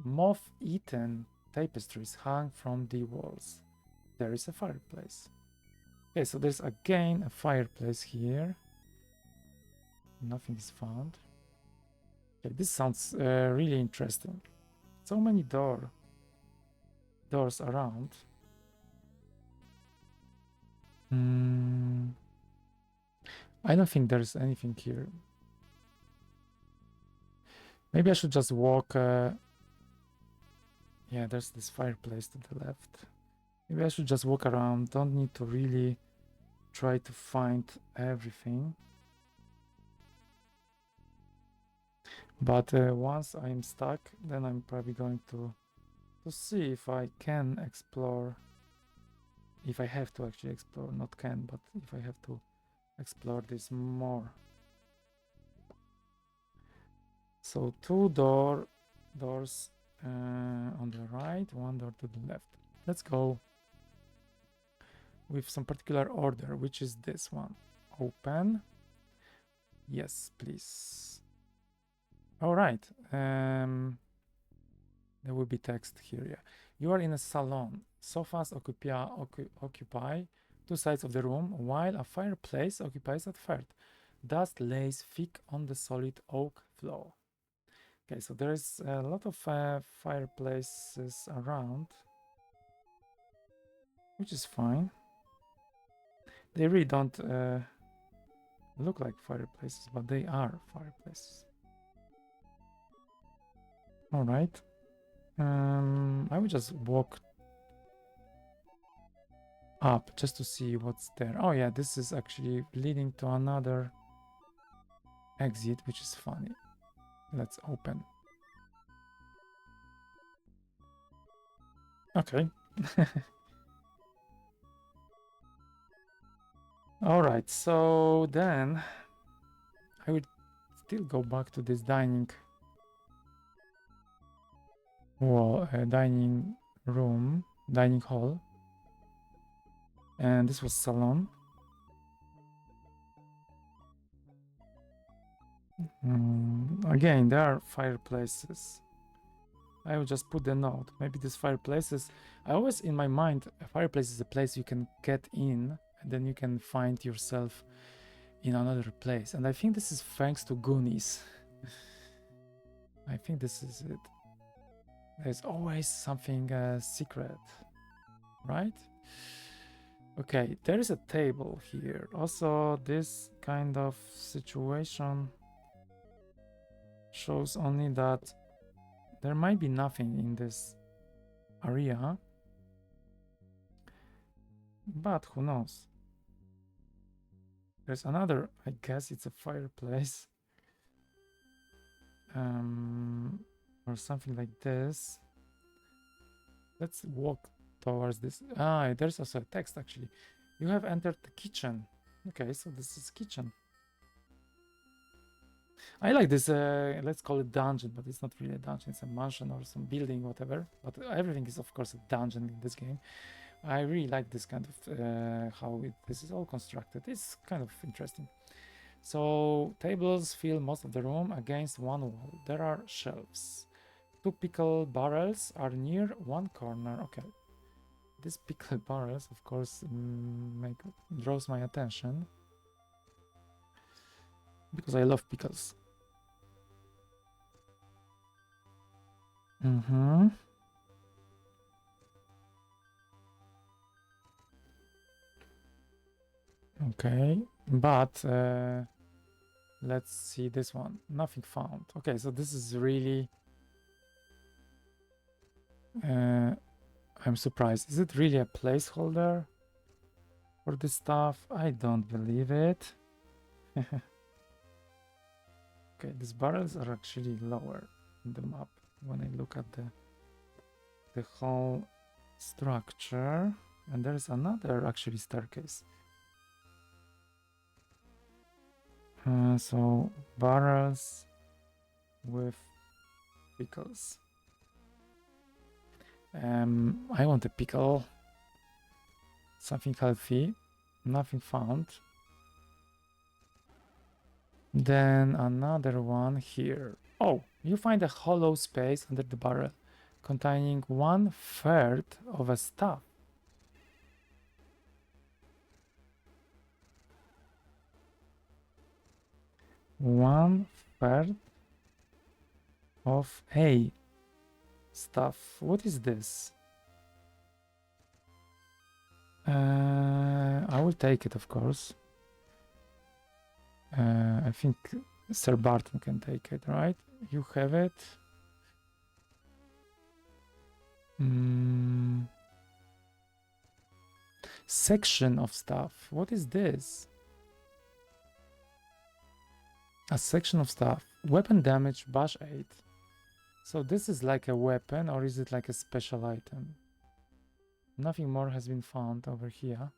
Moth-eaten tapestries hang from the walls. There is a fireplace. Okay, so there's again a fireplace here. Nothing is found. Okay, this sounds really interesting. So many doors around. I don't think there's anything here. Maybe I should just walk. Yeah, there's this fireplace to the left. Maybe I should just walk around. Don't need to really try to find everything. But once I'm stuck, then I'm probably going to see if I can explore. If I have to actually explore, not can, but if I have to explore this more. So two doors on the right, one door to the left. Let's go with some particular order, which is this one. Open. Yes, please. All right. There will be text here. Yeah. You are in a salon. Sofas occupy two sides of the room, while a fireplace occupies a third. Dust lays thick on the solid oak floor. Okay, so there's a lot of fireplaces around, which is fine. They really don't look like fireplaces, but they are fireplaces. All right. I would just walk up just to see what's there. Oh yeah, this is actually leading to another exit, which is funny. Let's open. Okay. All right, so then I would still go back to this dining wall, dining room, dining hall, and this was salon. Again, there are fireplaces. I will just put the note. Maybe these fireplaces. I always in my mind, a fireplace is a place you can get in, and then you can find yourself in another place. And I think this is thanks to Goonies. I think this is it. There's always something secret, right? Okay, there is a table here. Also, this kind of situation shows only that there might be nothing in this area, but who knows? There's another, I guess it's a fireplace. Or something like this. Let's walk towards this. Ah, there's also a text actually. You have entered the kitchen. Okay, so this is kitchen. I like this, let's call it dungeon, but it's not really a dungeon. It's a mansion or some building, whatever. But everything is, of course, a dungeon in this game. I really like this kind of, how this is all constructed. It's kind of interesting. So tables fill most of the room against one wall. There are shelves. 2 pickle barrels are near one corner. Okay. These pickle barrels, of course, draws my attention. Because I love pickles. Okay, but let's see this one. Nothing found. Okay, so this is really... I'm surprised. Is it really a placeholder for this stuff? I don't believe it. Okay, these barrels are actually lower in the map when I look at the whole structure. And there's another actually staircase. So barrels with pickles. I want a pickle. Something healthy. Nothing found. Then another one here. Oh, you find a hollow space under the barrel containing 1/3 of a staff. One third of a staff. What is this? I will take it, of course. I think Sir Barton can take it, right? You have it. Section of stuff. What is this? A section of stuff. Weapon damage, bash 8. So this is like a weapon, or is it like a special item? Nothing more has been found over here.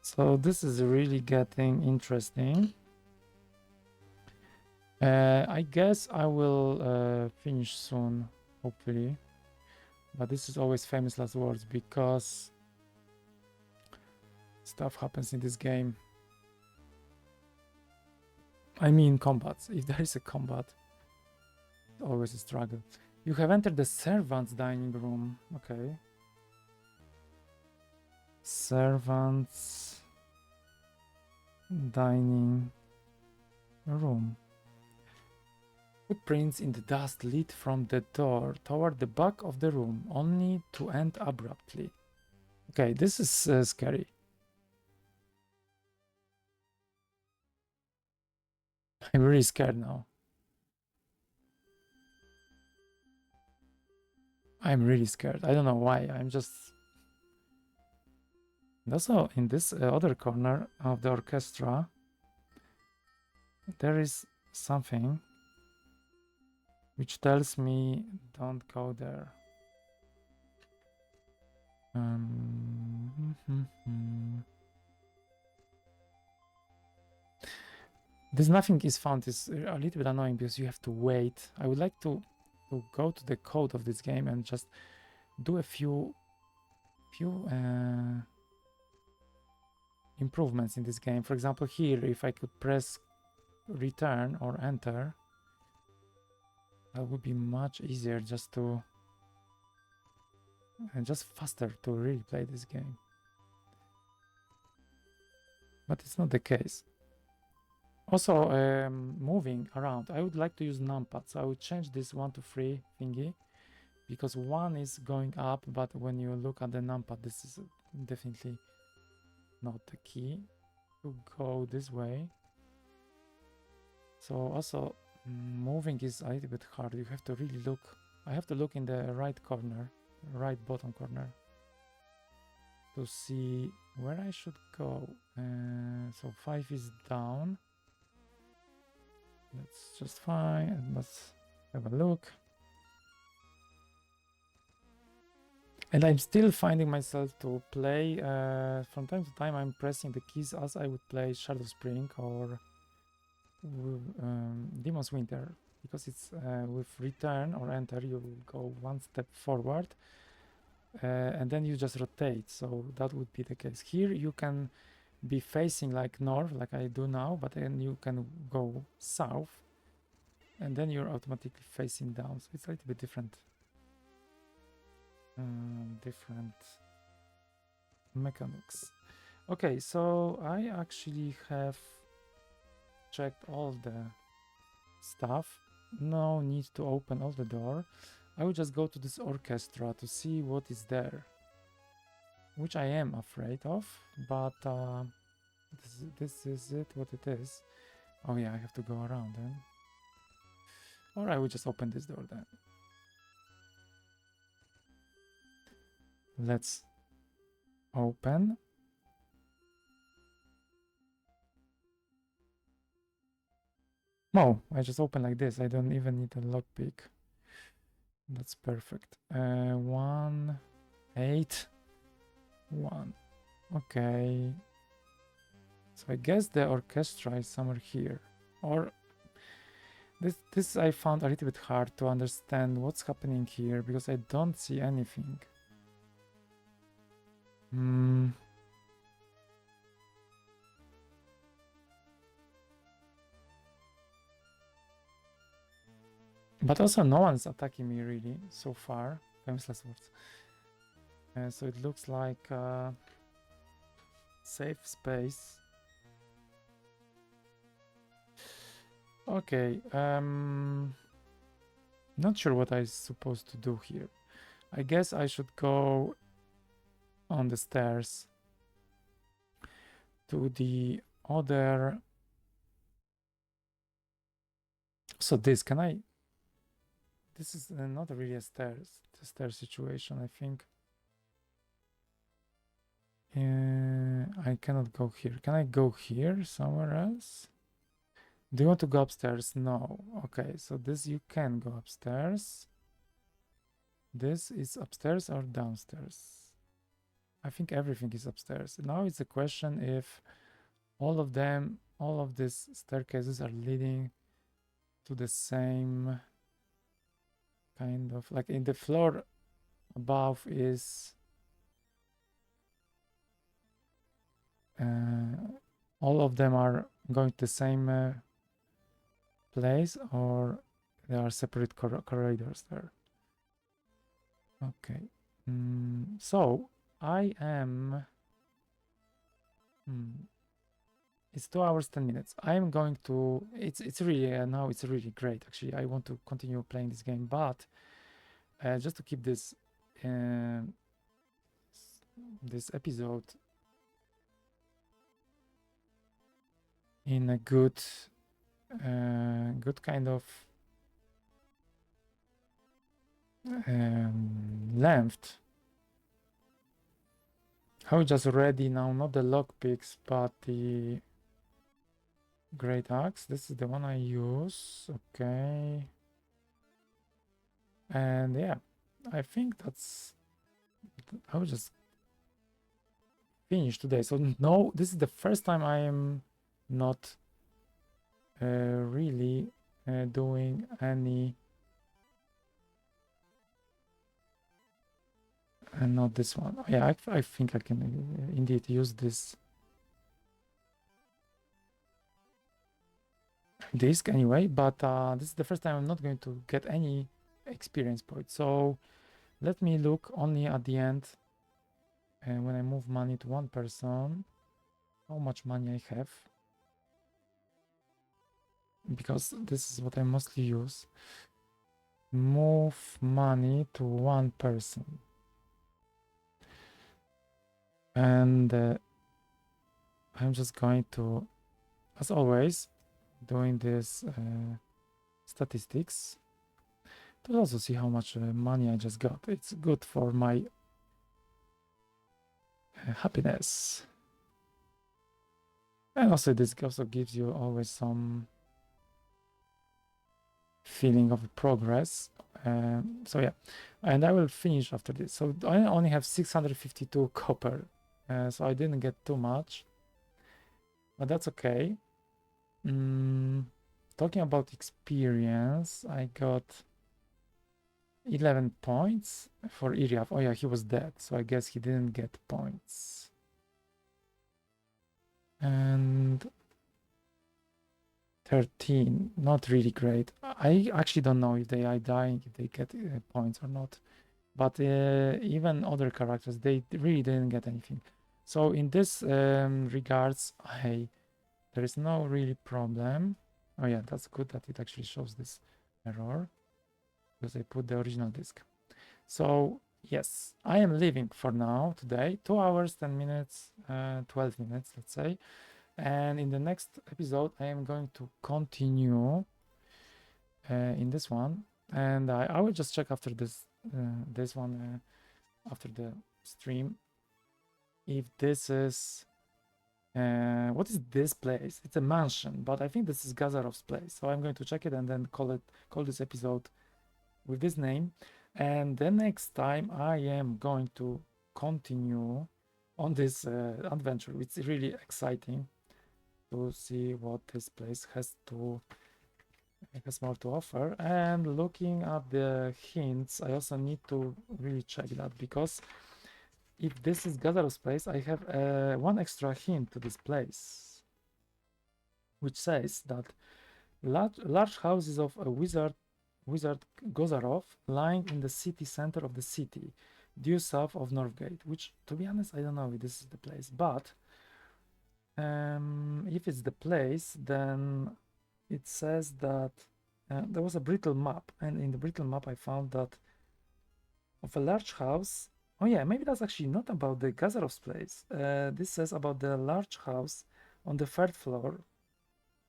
So this is really getting interesting. I guess I will finish soon, hopefully. But this is always famous last words because stuff happens in this game. I mean combats. If there is a combat, it's always a struggle. You have entered the servants' dining room. Okay. Servants' dining room. Footprints in the dust lead from the door toward the back of the room, only to end abruptly. Okay, this is scary. I'm really scared now. I'm really scared. I don't know why. I'm just... And also in this other corner of the orchestra, there is something which tells me don't go there. This nothing is found is a little bit annoying because you have to wait. I would like to go to the code of this game and just do a few improvements in this game. For example, here, if I could press return or enter, that would be much easier just to and just faster to really play this game. But it's not the case. Also, moving around, I would like to use numpad, so I would change this 1 to 3 thingy, because 1 is going up, but when you look at the numpad, this is definitely not the key to go this way. So also, moving is a little bit hard. You have to really look. I have to look in the right corner, right bottom corner, to see where I should go. So 5 is down. That's just fine. Let's have a look. And I'm still finding myself to play. From time to time, I'm pressing the keys as I would play Shadow Spring or Demon's Winter, because it's with return or enter, you go 1 step forward and then you just rotate. So that would be the case. Here you can be facing like north, like I do now, but then you can go south and then you're automatically facing down. So it's a little bit different. Different mechanics. Okay, so I actually have checked all the stuff. No need to open all the door. I will just go to this orchestra to see what is there, which I am afraid of, but this is it, what it is. Oh yeah, I have to go around then. Or I will just open this door then. Let's open. Oh, I just open like this. I don't even need a lockpick. That's perfect. 1, 8, 1. Okay. So I guess the orchestra is somewhere here. Or this I found a little bit hard to understand what's happening here because I don't see anything. But also no one's attacking me really so far. Famous last words. So it looks like safe space. Okay. Not sure what I'm supposed to do here. I guess I should go on the stairs to the other. So this, can I? This is not really a stairs situation, I think. I cannot go here. Can I go here somewhere else? Do you want to go upstairs? No. Okay, so this you can go upstairs. This is upstairs or downstairs? I think everything is upstairs. Now it's a question if all of these staircases are leading to the same kind of, like in the floor above is all of them are going to the same place, or there are separate corridors there. Okay. So I am it's 2 hours 10 minutes. I'm going to it's really now it's really great actually. I want to continue playing this game, but just to keep this this episode in a good kind of length, How just ready now, not the lockpicks, but the great axe. This is the one I use. Okay. And yeah, I think that's, I will just finish today. So no, this is the first time I am not really doing any, and not this one. Yeah, I think I can indeed use this disk anyway, but this is the first time I'm not going to get any experience points. So let me look only at the end, and when I move money to one person, how much money I have, because this is what I mostly use. Move money to one person, and I'm just going to, as always, doing this statistics to also see how much money I just got. It's good for my happiness, and also this also gives you always some feeling of progress. So yeah, and I will finish after this. So I only have 652 copper, so I didn't get too much, but that's okay. Talking about experience, I got 11 points for Iriaf. Oh yeah, he was dead, so I guess he didn't get points. And 13, not really great. I actually don't know if they are dying, if they get points or not. But even other characters, they really didn't get anything. So in this regards, there is no really problem. Oh yeah, that's good that it actually shows this error, because I put the original disk. So yes, I am leaving for now today. 2 hours, 10 minutes, 12 minutes, let's say. And in the next episode, I am going to continue in this one. And I will just check after this one after the stream if this is what is this place? It's a mansion, but I think this is Gazarov's place. So I'm going to check it and then call this episode with this name. And the next time I am going to continue on this adventure. It's really exciting to see what this place has more to offer. And looking at the hints, I also need to really check that, because if this is Gazarov's place, I have one extra hint to this place, which says that large houses of a wizard Gozarov lying in the city center of the city, due south of Northgate, which, to be honest, I don't know if this is the place, but if it's the place, then it says that there was a brittle map, and in the brittle map I found that of a large house. Oh yeah, maybe that's actually not about the Gazarov's place. This says about the large house on the third floor.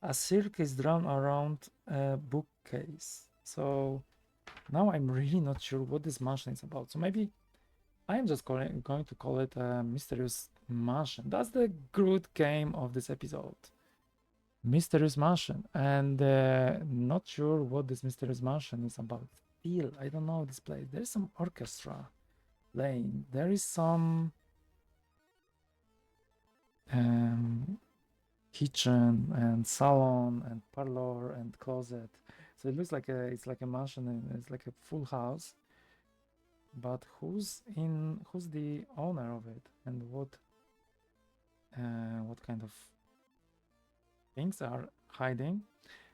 A circle is drawn around a bookcase. So now I'm really not sure what this mansion is about. So maybe I'm just going to call it a mysterious mansion. That's the good game of this episode. Mysterious mansion. And not sure what this mysterious mansion is about. Still, I don't know this place. There's some orchestra playing. There is some kitchen and salon and parlor and closet. So it looks like it's like a mansion and it's like a full house. But who's the owner of it, and what kind of things are hiding?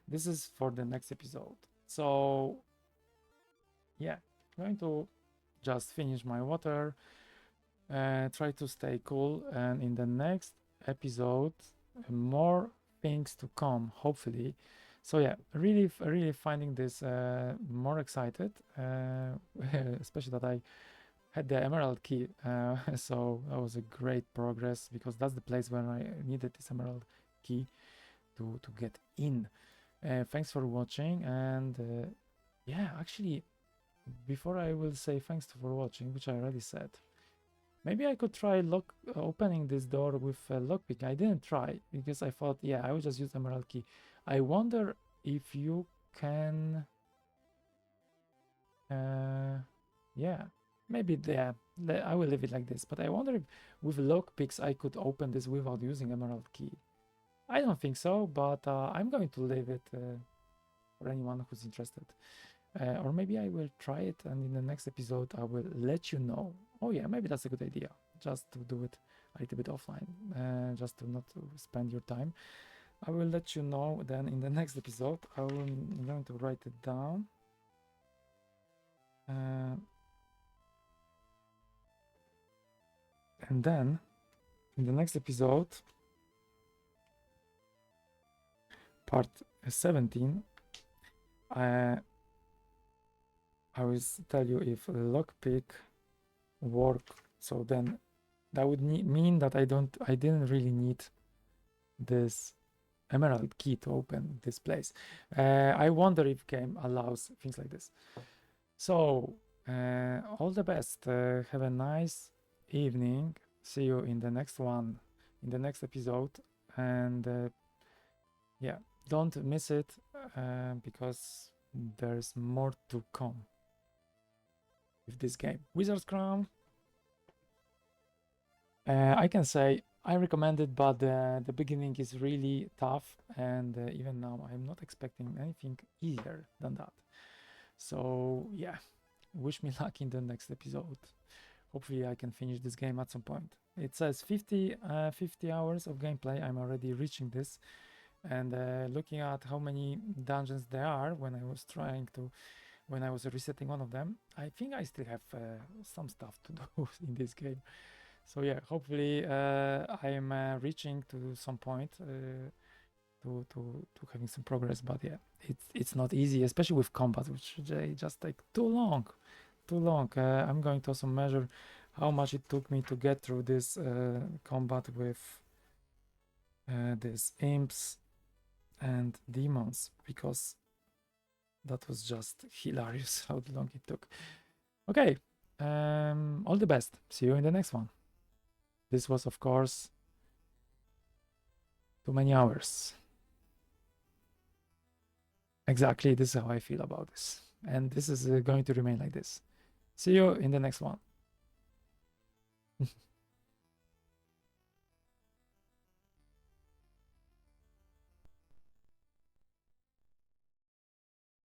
This is for the next episode. So yeah, I'm going to just finish my water, try to stay cool, and in the next episode more things to come, hopefully. So yeah, really finding this more excited, especially that I had the emerald key, so that was a great progress, because that's the place where I needed this emerald key to get in. Thanks for watching, and yeah, actually, before I will say thanks for watching, which I already said, Maybe I could try opening this door with a lockpick. I didn't try because I thought, yeah, I would just use emerald key. I wonder if you can, yeah, maybe yeah. I will leave it like this. But I wonder if with lockpicks I could open this without using emerald key. I don't think so, but I'm going to leave it for anyone who's interested. Or maybe I will try it, and in the next episode I will let you know. Oh yeah, maybe that's a good idea. Just to do it a little bit offline, just to not to spend your time. I will let you know then in the next episode. I'm going to write it down. And then in the next episode, part 17, I will tell you if lockpick work. So then that would mean that I didn't really need this emerald key to open this place. I wonder if game allows things like this. So all the best. Have a nice evening. See you in the next one, in the next episode. And yeah, don't miss it because there's more to come with this game. Wizard's Crown. I can say I recommend it, but the beginning is really tough, and even now I'm not expecting anything easier than that. So yeah, wish me luck in the next episode. Hopefully I can finish this game at some point. It says 50 hours of gameplay. I'm already reaching this, and looking at how many dungeons there are when I was resetting one of them, I think I still have some stuff to do in this game. So yeah, hopefully I'm reaching to some point to having some progress. But yeah, it's not easy, especially with combat, which just take too long. I'm going to also measure how much it took me to get through this combat with these imps and demons, because that was just hilarious how long it took. Okay, all the best. See you in the next one. This was, of course, too many hours. Exactly, this is how I feel about this. And this is going to remain like this. See you in the next one.